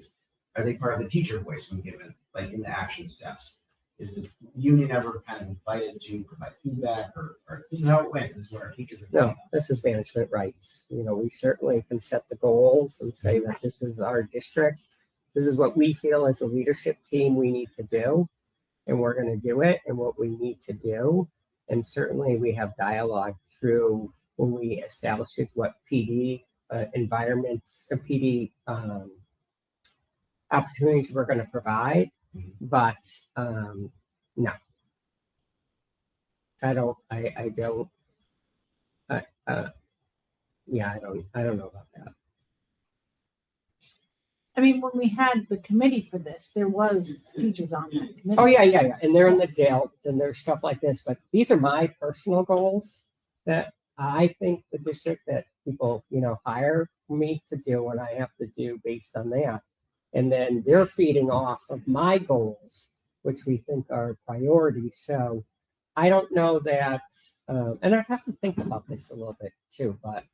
are they part of the teacher voice when given, like in the action steps? Is the union ever kind of invited to provide feedback, or this is how it went? This is where our teachers are No, this is management rights. We certainly can set the goals and say that this is our district. This is what we feel as a leadership team we need to do, and we're going to do it and what we need to do. And certainly we have dialogue through when we establish what PD environments and PD opportunities we're going to provide. But no, I don't know about that. I mean, when we had the committee for this, there was teachers on that committee. Oh, yeah. And they're in the DELT and there's stuff like this, but these are my personal goals that I think the district that people, hire me to do what I have to do based on that. And then they're feeding off of my goals, which we think are priorities. So I don't know that, and I have to think about this a little bit too, but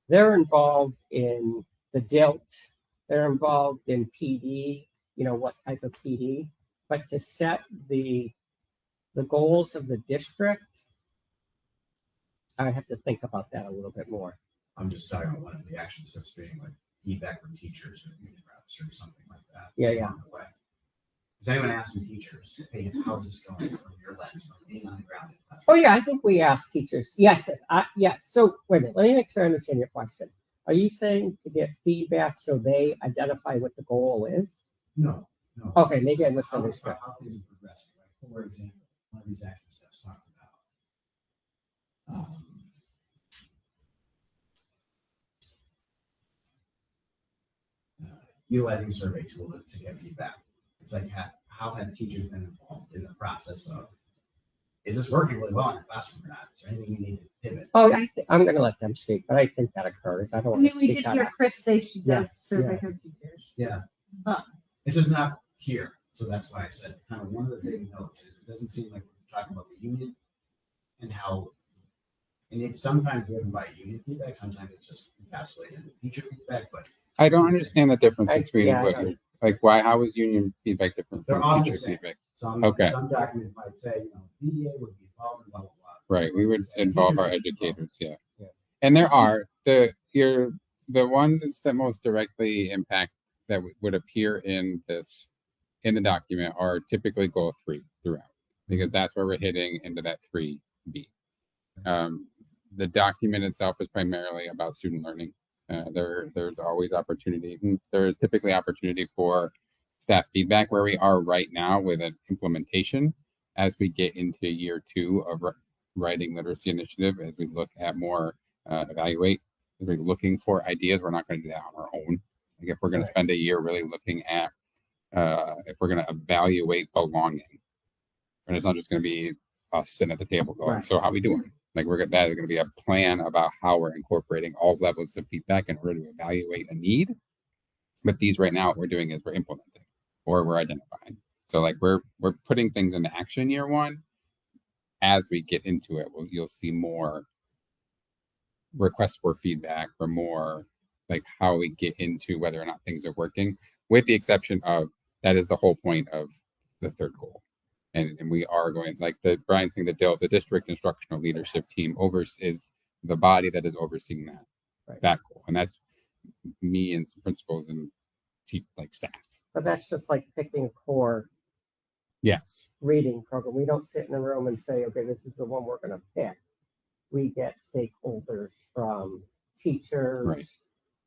they're involved in the DILT. They're involved in PD, what type of PD, but to set the goals of the district, I have to think about that a little bit more. I'm just talking about one of the action steps being like feedback from teachers or union reps or something like that. Yeah. along the way. Is anyone asking teachers, hey, how's this going from your lens, from being on the ground? Oh yeah, I think we ask teachers. Yes, yeah. So wait a minute, let me make sure I understand your question. Are you saying to get feedback so they identify what the goal is? No. Okay, maybe I misunderstood. How things are progressing. Like, for example, one of these action steps talking about utilizing survey tool to get feedback. It's like how have teachers been involved in the process of is this working really well in the classroom or not? Is there anything we need to pivot? Oh, I'm going to let them speak, but I think that occurs. I don't I want mean, to we speak did on hear it. Chris say she Yeah, does survey yeah. her teachers. Yeah. Uh, It's just not here. So that's why I said kind of one of the big notes is it doesn't seem like we're talking about the union and how, and it's sometimes driven by union feedback, sometimes it's just encapsulated in the teacher feedback, but I don't understand the difference between yeah, what you're, like, why, how is union feedback different they're from all the teacher same. feedback? Some, Okay. some documents might say, PDA would be involved in blah, blah, blah. Right, we would involve our Teachers would be involved. educators, yeah. Yeah. And there are the ones that most directly impact that would appear in the document are typically goal 3 throughout, because that's where we're hitting into that 3B. The document itself is primarily about student learning. There's always opportunity. There's typically opportunity for staff feedback where we are right now with an implementation as we get into year 2 of writing literacy initiative, as we look at more evaluate, as we're looking for ideas. We're not going to do that on our own. Like if we're going to spend a year really looking at if we're going to evaluate belonging, and it's not just going to be us sitting at the table going, Right. so how we doing? Like that is going to be a plan about how we're incorporating all levels of feedback in order to evaluate a need. But these right now, what we're doing is we're implementing or we're identifying. So like we're putting things into action year 1. As we get into it, you'll see more requests for feedback or more like how we get into whether or not things are working, with the exception of that is the whole point of the 3rd goal. And we are going, like Brian saying, the district instructional leadership team is the body that is overseeing that goal. And that's me and some principals and staff. But that's just like picking a core Yes. reading program. We don't sit in a room and say, okay, this is the one we're going to pick. We get stakeholders from teachers,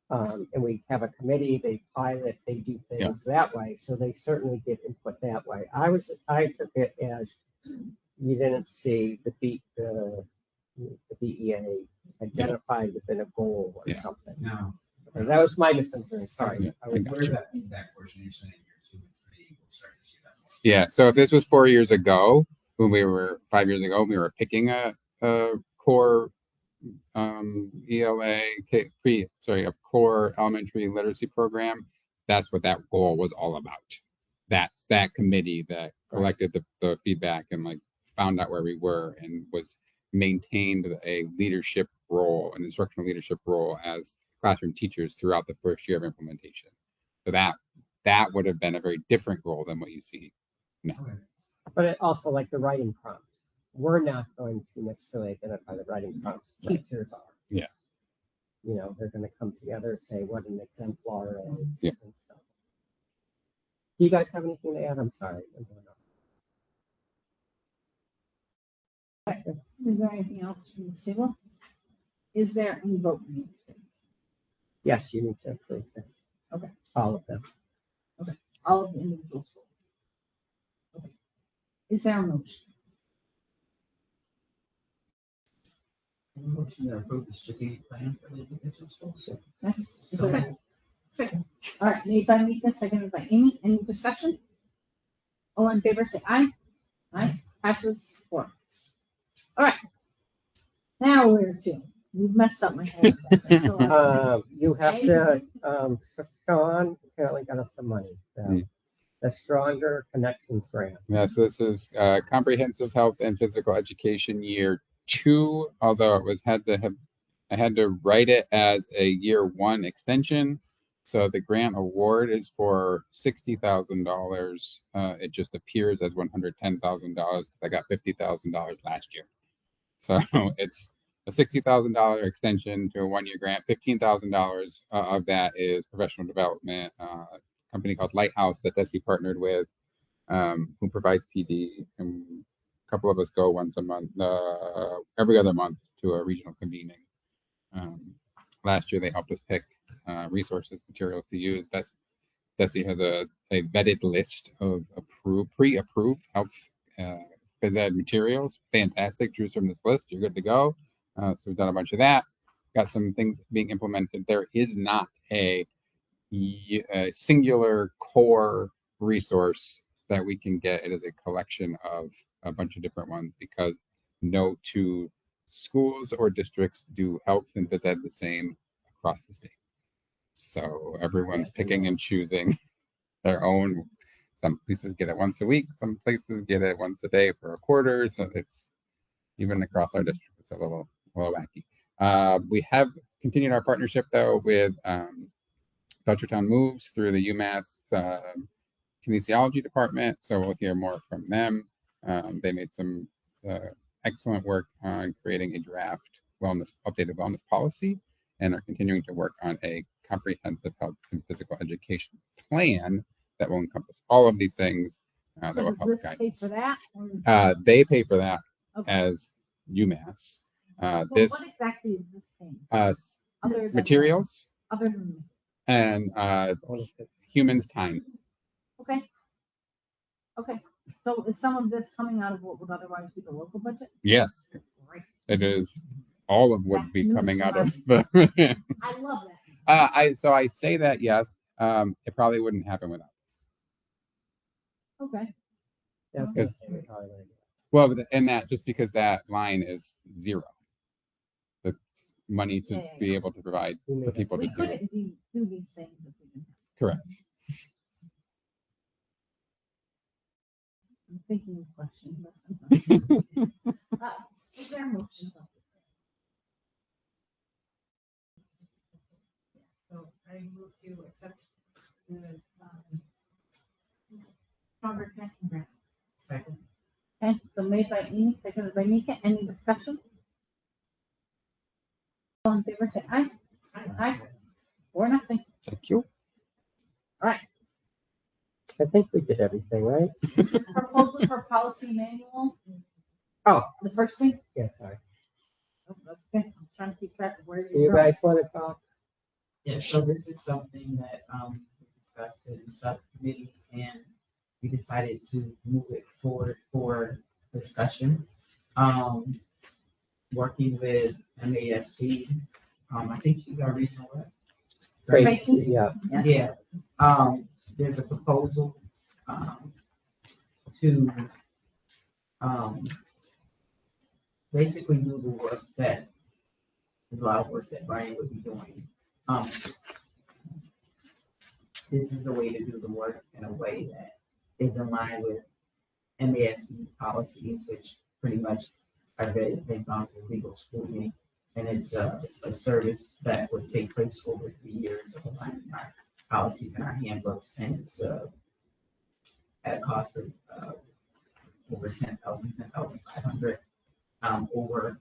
Right. and we have a committee. They pilot, they do things that way. So they certainly get input that way. I took it as you didn't see the BEA identified within a goal or something. No. Okay, that was my misunderstanding. Sorry. Yeah. Where's that feedback portion you're saying year 2 and 3, we'll start to see that more. Yeah. So if this was 4 years ago, when we were 5 years ago, we were picking a core ELA, a core elementary literacy program. That's what that goal was all about. That's that committee that collected the feedback and found out where we were and was maintained a leadership role, an instructional leadership role as classroom teachers throughout the first year of implementation. So that would have been a very different role than what you see now. Okay. But it also like the writing prompts. We're not going to necessarily identify the writing prompts. Teachers are. Yeah. They're going to come together and say what an exemplar is Yeah. and stuff. Do you guys have anything to add? I'm sorry. Is there anything else from the table? Is there any vote? Yes, you need to approve this. Okay. All of them. All of the individual schools. Okay. Is there a motion? Motion to approve the strategic plan for the individual schools. Is there a second? Second. All right, made by Mika, seconded by Amy. Any discussion? All in favor, say aye. Aye. Passes 4. All right. Now we're to. You've messed up my whole. So, You have to, Sean apparently got us some money. So the Stronger Connections Grant. Yeah, so this is comprehensive health and physical education year 2, although I had to write it as a year 1 extension. So the grant award is for $60,000. It just appears as $110,000 because I got $50,000 last year. So it's a $60,000 extension to a 1-year grant. $15,000 of that is professional development. A company called Lighthouse that Desi partnered with, who provides PD, and a couple of us go once a month, every other month to a regional convening. Last year they helped us pick resources, materials to use. Desi has a vetted list of pre-approved health phys ed materials. Fantastic. Choose from this list. You're good to go. So we've done a bunch of that. Got some things being implemented. There is not a singular core resource that we can get. It is a collection of a bunch of different ones because no two schools or districts do health and phys ed the same across the state. So everyone's picking and choosing their own. Some places get it once a week, some places get it once a day for a quarter. So it's even across our district, it's a little wacky. We have continued our partnership though with Belchertown Moves through the UMass kinesiology department. So we'll hear more from them. They made some excellent work on creating a draft updated wellness policy and are continuing to work on a comprehensive health and physical education plan that will encompass all of these things that will Does help this pay guidance. for that? Or is They pay for that okay. as UMass. So This what exactly is this paying? Other than materials Other than and humans' time. okay. Okay. So is some of this coming out of what would otherwise be the local budget? Yes, Great. it is. All of would That's be news coming to out my- of the. I love that. I say that yes. It probably wouldn't happen without this. Okay. Yeah, I was gonna say we probably would. Well, and that just because that line is zero. The money to Yeah. be able to provide for people to We do it. couldn't do these things if we didn't. Correct. I'm thinking of questions. Is there a motion about this? So I move to accept the stronger connection grant. Second. Okay, so made by Amy, seconded by Mika. Any discussion? All in favor, say aye. Aye. Or nothing. Thank you. All right. I think we did everything, right? Proposal for policy manual. Oh. The first thing? Yeah, sorry. Oh, that's okay. I'm trying to keep track of where Do you you're guys want to talk? Yeah, so this is something that we discussed in the subcommittee and we decided to move it forward for discussion. Working with MASC, I think she's our regional rep. Tracy, yeah. Yeah, there's a proposal, to, basically do the work that, there's a lot of work that Brian would be doing. This is the way to do the work in a way that is in line with MASC policies, which pretty much are they've gone through legal schooling. And it's a service that would take place over 3 years of aligning our policies and our handbooks, and it's at a cost of over 10,500. Over,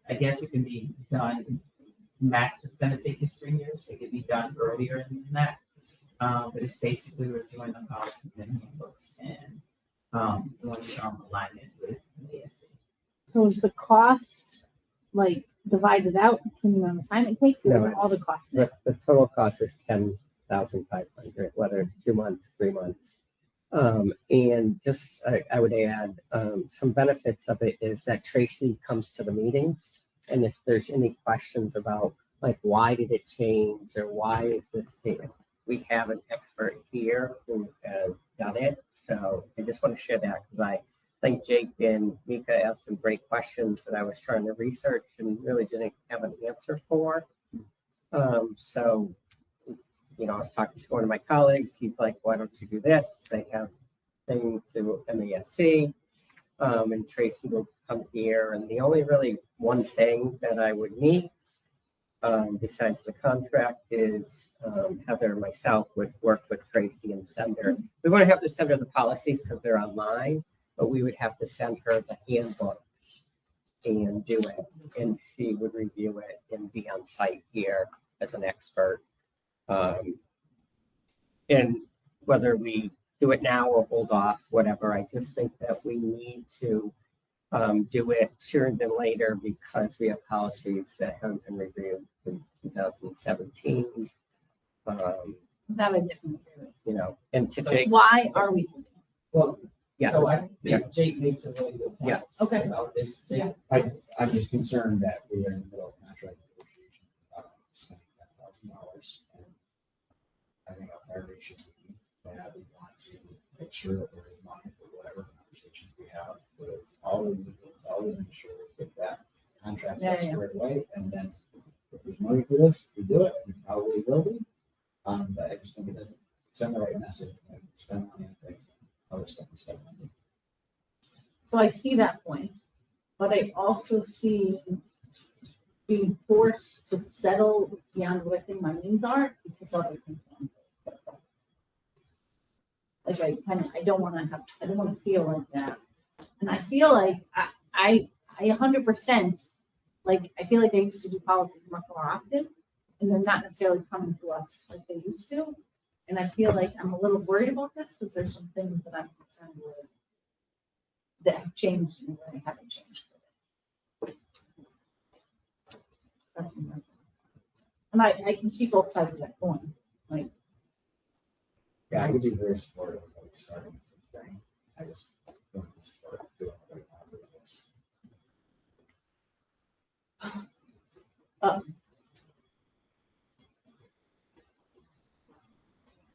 I guess it can be done, max it's gonna take us 3 years, it could be done earlier than that. But it's basically reviewing the policies and handbooks and doing alignment with the ASC. So is the cost like divided out depending on the time it takes, or No, is it all the costs? The total cost is 10,500, whether it's 2 months, 3 months. And just, I would add, some benefits of it is that Tracy comes to the meetings. And if there's any questions about, like, why did it change or why is this here? We have an expert here who has done it. So I just want to share that because I think Jake and Mika asked some great questions that I was trying to research and really didn't have an answer for. So, you know, I was talking to one of my colleagues. He's like, why don't you do this? They have thing through MASC, and Tracy will come here. And the only really one thing that I would need, besides the contract, is Heather and myself would work with Tracy and send her. We want to have to send her the policies because they're online, but we would have to send her the handbooks and do it. And she would review it and be on site here as an expert. And whether we do it now or hold off, whatever, I just think that we need to do it sooner than later because we have policies that haven't been reviewed since 2017. That I definitely agree with. You know, and to Jake. Why are we? Well, Yeah. so I think Jake made some really good Yeah. points Okay. about this. Yeah. I'm just concerned that we are in the middle of contract negotiations about spending $10,000. And I think our priority should be that we want to make sure that we're all we do is always make sure we get that contract Yeah, stuff yeah. squared away, and then if there's money for this, we do it, we probably will be. But I just think it doesn't send the right message, like, spend money on things, other stuff instead of money. So I see that point, but I also see being forced to settle beyond what I think my means are because other things are. Like I don't want to feel like that. And I feel like I 100%, like, I feel like I used to do policies much more often and they're not necessarily coming to us like they used to. And I feel like I'm a little worried about this because there's some things that I'm concerned with that have changed and that I haven't changed. And I can see both sides of that coin. Like, Yeah, I would be very supportive of like starting this thing. I just don't support doing it right now with this.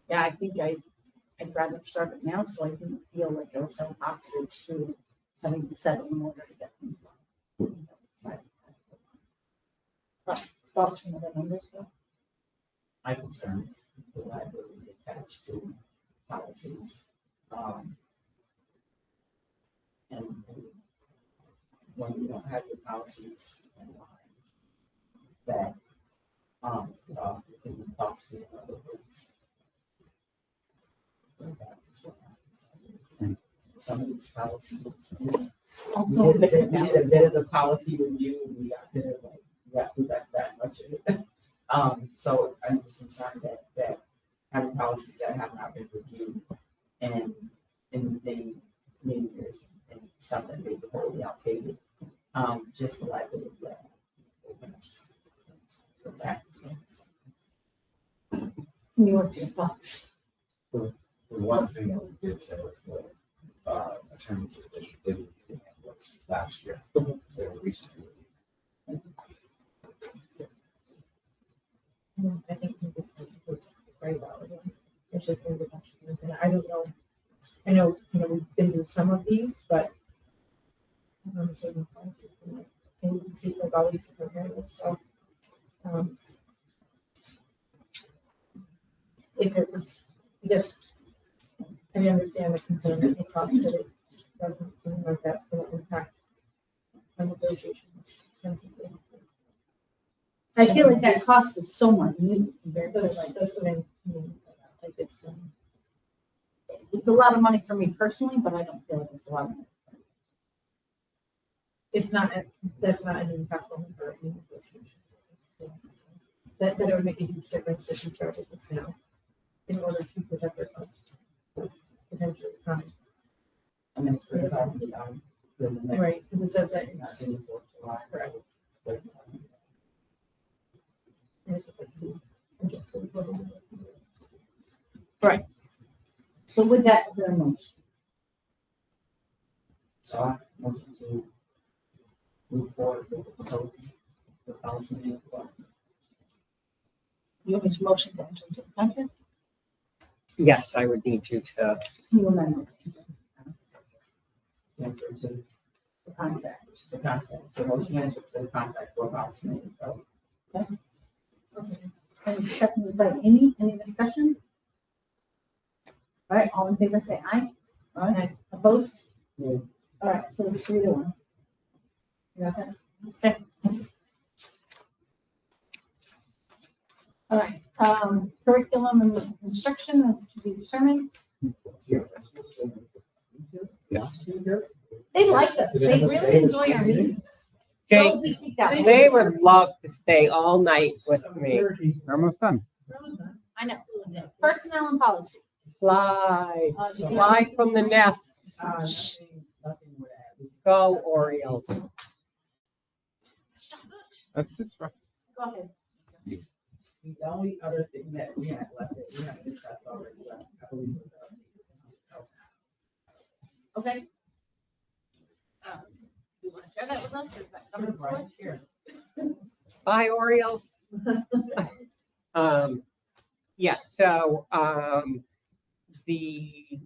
yeah, I think I'd rather start it now so I didn't feel like I was so hostage to having to settle in order to get things done. Thoughts from other members, though? My concern is the liability attached to policies. And when you don't have your policies in line, that it can be costly in other ways. That is what happens. Some of these policies, Also, we did a bit of the policy review, we got rid of like, we got through that much of it. So I'm just concerned that having policies that have not been reviewed and they maybe there's something they were wholly outdated, just the liability that opens. So that is what's your thoughts? The one thing that we did say was the attorney to the district did review it was last year. They were recently. I think we just very well again. There's just there's a bunch of things, and I don't know. I know we've been through some of these, but I'm on the same policy. And we can see like always compare this. So if it was just, I understand the concern that it costs, but it doesn't seem like that's going to impact our negotiations sensibly. I feel like that cost is so minute compared to That's like, that's what I mean. Like it's it's a lot of money for me personally, but I don't feel like it's a lot of money. it's not, that's not an impactful for any negotiations. That it would make a huge difference if we started this now in order to protect ourselves. Potentially coming. and then it's going to be the next. Right, because it says that Not it's, in the 4th of July. Correct. Like, it's just like two. Okay, so we go. So with that, is there a motion? So I motion to move forward with the proposal, the policy manual. You want me to motion to enter into the contract? Yes, I would need you to, You amend Enter into the contract. the contract, the motion enter to the contract for policy manual. And seconded by Amy, any discussion? All right, all in favor, say aye. All right, opposed? Yeah. All right, so it's 3-1. You got that? Okay. All right, curriculum and instruction is to be determined. Yes. They like us, Do they they have a really say in this enjoy our meeting? meetings. Jake, Don't be kicked out. they would love to stay all night with me. We're almost done. I know. Personnel and policy. Fly, Did you- fly from the nest. Nothing would add. Go Orioles. That's just rough. Go ahead. The only other thing that we have left, that we have discussed already, I believe. Was, Okay. You want to share that with us? Or is that coming from us? Here. Bye Orioles. Yeah, so the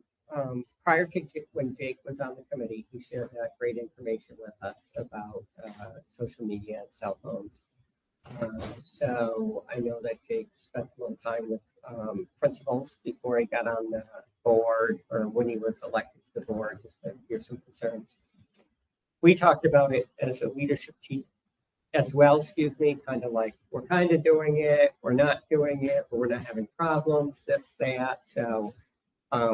prior to when Jake was on the committee, he shared that great information with us about social media and cell phones. So I know that Jake spent a little time with principals before he got on the board or when he was elected to the board, just to hear some concerns. We talked about it as a leadership team as well, kind of like we're kind of doing it, we're not doing it, but we're not having problems, this, that. So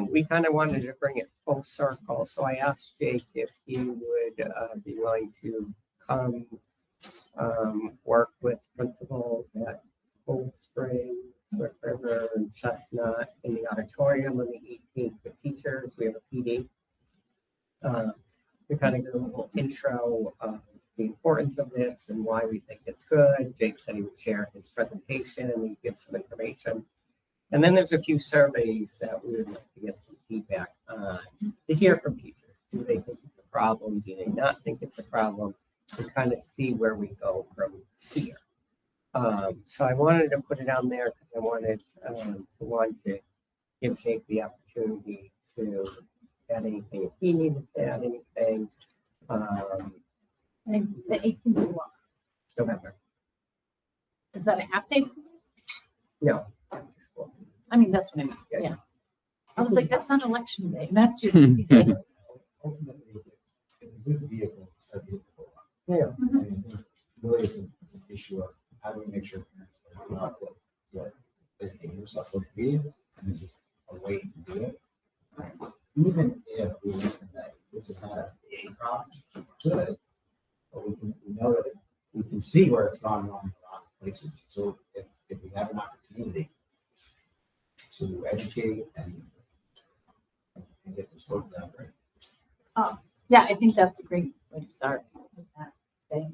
we kind of wanted to bring it full circle. So I asked Jake if he would be willing to come work with principals at Cold Spring, Swift River, and Chestnut in the auditorium on the 18th with teachers. We have a PD. We kind of do a little intro of the importance of this and why we think it's good. Jake said he would share his presentation and we'd give some information. And then there's a few surveys that we would like to get some feedback on to hear from teachers. Do they think it's a problem? Do they not think it's a problem? To kind of see where we go from here. So I wanted to put it on there because I wanted to give Jake the opportunity to add anything if he needed to add anything. And the 18th of what? November. Is that a half day? No. I mean, that's what I mean. Yeah. Yeah. I was like, that's not election day. That's your day. Ultimately, it's a good vehicle to start the for. Yeah. I mean, really, it's an issue of how do we make sure parents are coming up with what they're thinking of social media, and is it a way to do it? Even if we think that this is not a big problem, good, but we know that we can see where it's gone wrong in a lot of places. So if we have an opportunity to educate and get this work done, right? Yeah, I think that's a great way to start with that thing.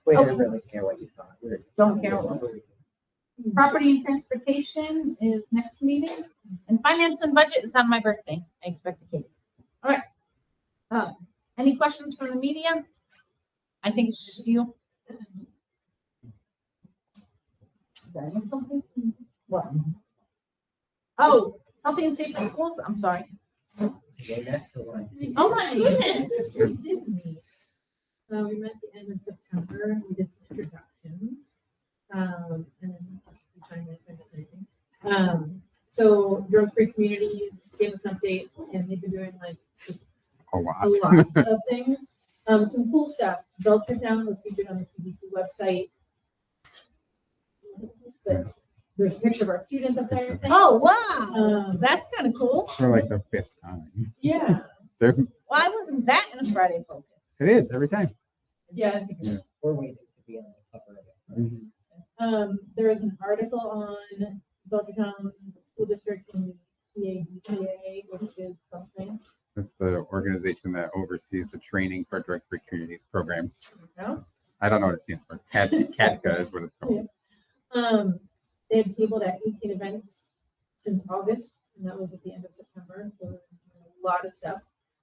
We Okay. didn't really care what you thought. Don't care what. Property and transportation is next meeting, and finance and budget is on my birthday. I expect a cake. All right. Any questions from the media? I think it's just you. Did I miss something? What? Oh, healthy and safe in schools. I'm sorry. Oh my goodness. We did meet. We met at the end of September. We did some introductions. And then chime in if I miss anything. So Grove Creek Communities gave us an update, and they've been doing like just A a lot. lot of things. Some cool stuff. Belchertown was featured on the CBC website. But there's a picture of our students up there. Oh, wow. That's Kind of cool. For like the 5th time. yeah. There- Well, I wasn't that in a Friday focus. It is every time. Yeah. We're waiting to be on the cover of it. There is an article on Belchertown School District and CABCA, which is something. That's the organization that oversees the training for direct Creek communities programs. No? I don't know what it stands for. CADCA is what it's called. They've tabled at 18 events since August, and that was at the end of September. So a lot of stuff.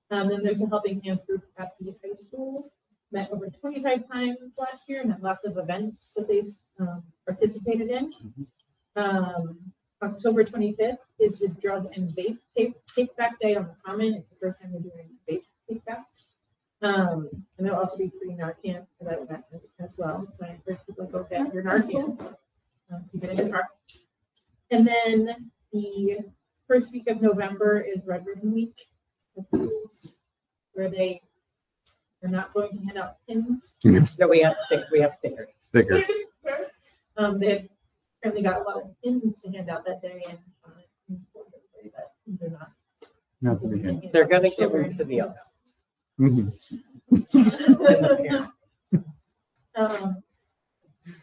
Then there's a helping hands group at the high school. Met over 25 times last year and had lots of events that they participated in. October 25th is the drug and vape take back day on the Common. It's the first time they're doing vape take backs. And there'll also be free Narcan for that event as well. So I encourage people to go get your Narcan. Keep it in your car. And then the first week of November is Red Ribbon Week at schools, where they are not going to hand out pins. So we have stickers. Stickers. They've apparently got a lot of pins to hand out that day, and that pins are not. Not to be had. They're gonna give them to the others. Mhm.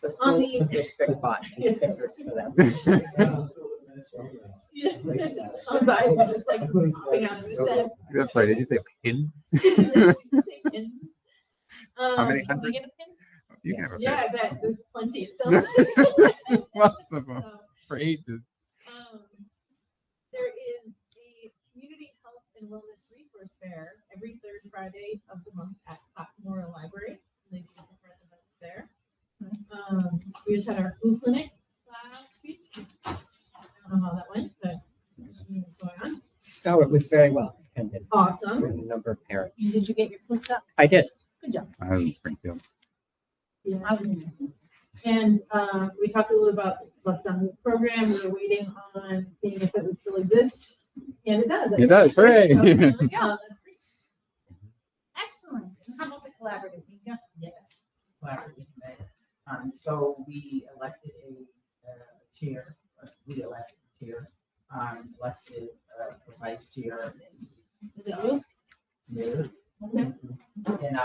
The On school the- district bought these stickers for them. On the iPad, it's like popping out instead. I'm sorry, did you say pin? How many Can we hundreds? get a pin? You can have a pin. Yeah, I bet there's plenty. It sounds like. Lots of them So, for ages. There is a community health and wellness resource fair every third Friday of the month at Pop Memorial Library. They do different events there. We just had our flu clinic last week. I don't know how that went, but what's going on. Oh, it was very well attended. Awesome. With a number of parents. Did you get your flip up? I did. Good job. I was in Springfield. I was in there. And we talked a little about Left on the program. We were waiting on seeing if it would still exist. And it does. It does, hooray. So, there we go. That's great. Excellent. And how about the collaborative? Mika? Yes. Collaborative. So we elected a chair, we elected a chair, elected a vice chair. Is it you? Yeah. Okay. And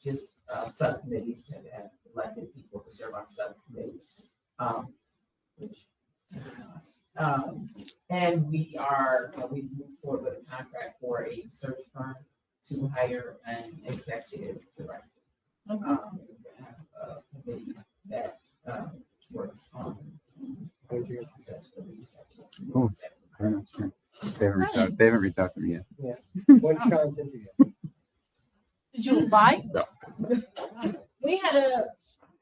just subcommittees have elected people to serve on subcommittees. And we moved forward with a contract for a search firm to hire an executive director. Okay. We have a committee that works on success for the executive. Cool. Very much, yeah. They haven't reached out to me yet. One Sean's interview. Did you apply? No. We had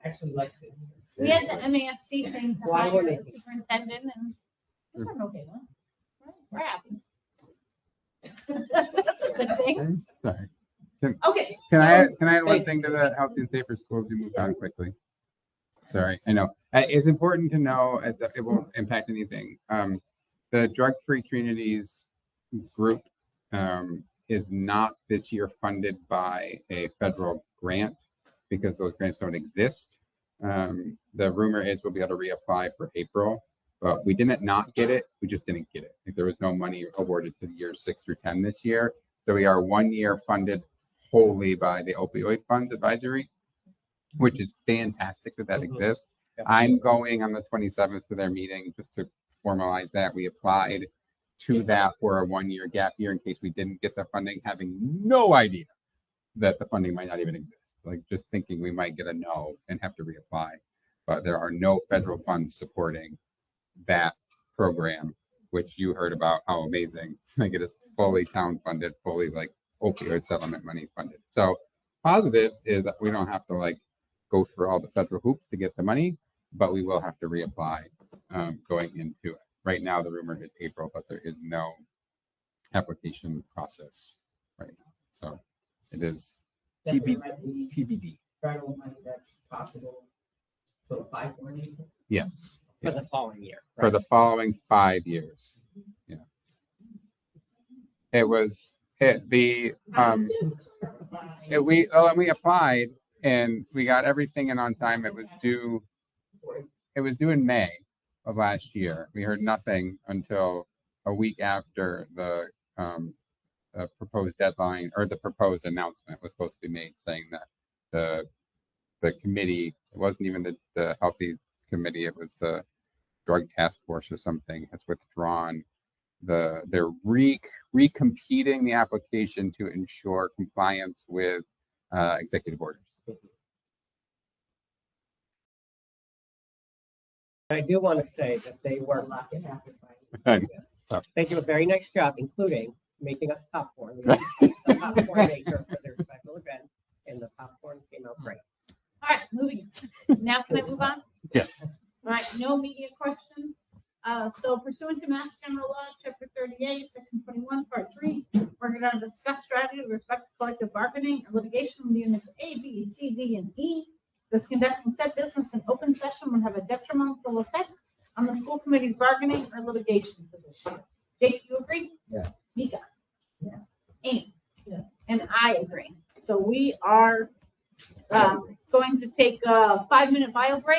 Actually likes it. the MASC thing to Why hire wouldn't a it? superintendent and it's an okay one. We're happy. That's a good thing. Sorry. Okay. Can I add one Thanks. thing to the healthy and safer schools? We moved on quickly. Sorry, I know. It's important to know it won't impact anything. The drug-free communities group is not this year funded by a federal grant because those grants don't exist. The rumor is we'll be able to reapply for April, but we didn't not get it. We just didn't get it. Like, there was no money awarded to the years 6 through 10 this year. So we are 1 year funded wholly by the opioid funds advisory, which is fantastic that exists. Yeah. I'm going on the 27th to their meeting just to formalize that. We applied to that for a 1 year gap year in case we didn't get the funding, having no idea that the funding might not even exist. Like, just thinking we might get a no and have to reapply. But there are no federal funds supporting that program, which you heard about how amazing. Like, it is fully town funded, fully like opioid settlement money funded. So positives is that we don't have to like go through all the federal hoops to get the money, but we will have to reapply going into it. Right now, the rumor is April, but there is no application process right now. So it is Definitely might be TBD. federal money that's possible to apply for in April. Yes. For the following year. For the following 5 years. Yeah. It was we we applied and we got everything in on time. It was due in May of last year. We heard nothing until a week after the proposed deadline or the proposed announcement was supposed to be made, saying that the committee, it wasn't even the healthy committee, it was the drug task force or something, has withdrawn they're recompeting the application to ensure compliance with executive orders. I do want to say that they were Lock it after So, They do a very nice job, including making us popcorn. We used the popcorn maker for their special event, and the popcorn came out great. All right, moving. Now can I move on? yes. All right, no media questions. So pursuant to Mass General Law, Chapter 38, Section 21, Part 3, we're going to discuss strategy with respect to collective bargaining and litigation with units A, B, C, D, and E. This conducting said business in open session would have a detrimental effect on the school committee's bargaining or litigation position. Jake, you agree? Yes. Mika? Yes. Amy? Yeah. And I agree. So we are going to take a 5-minute bio break.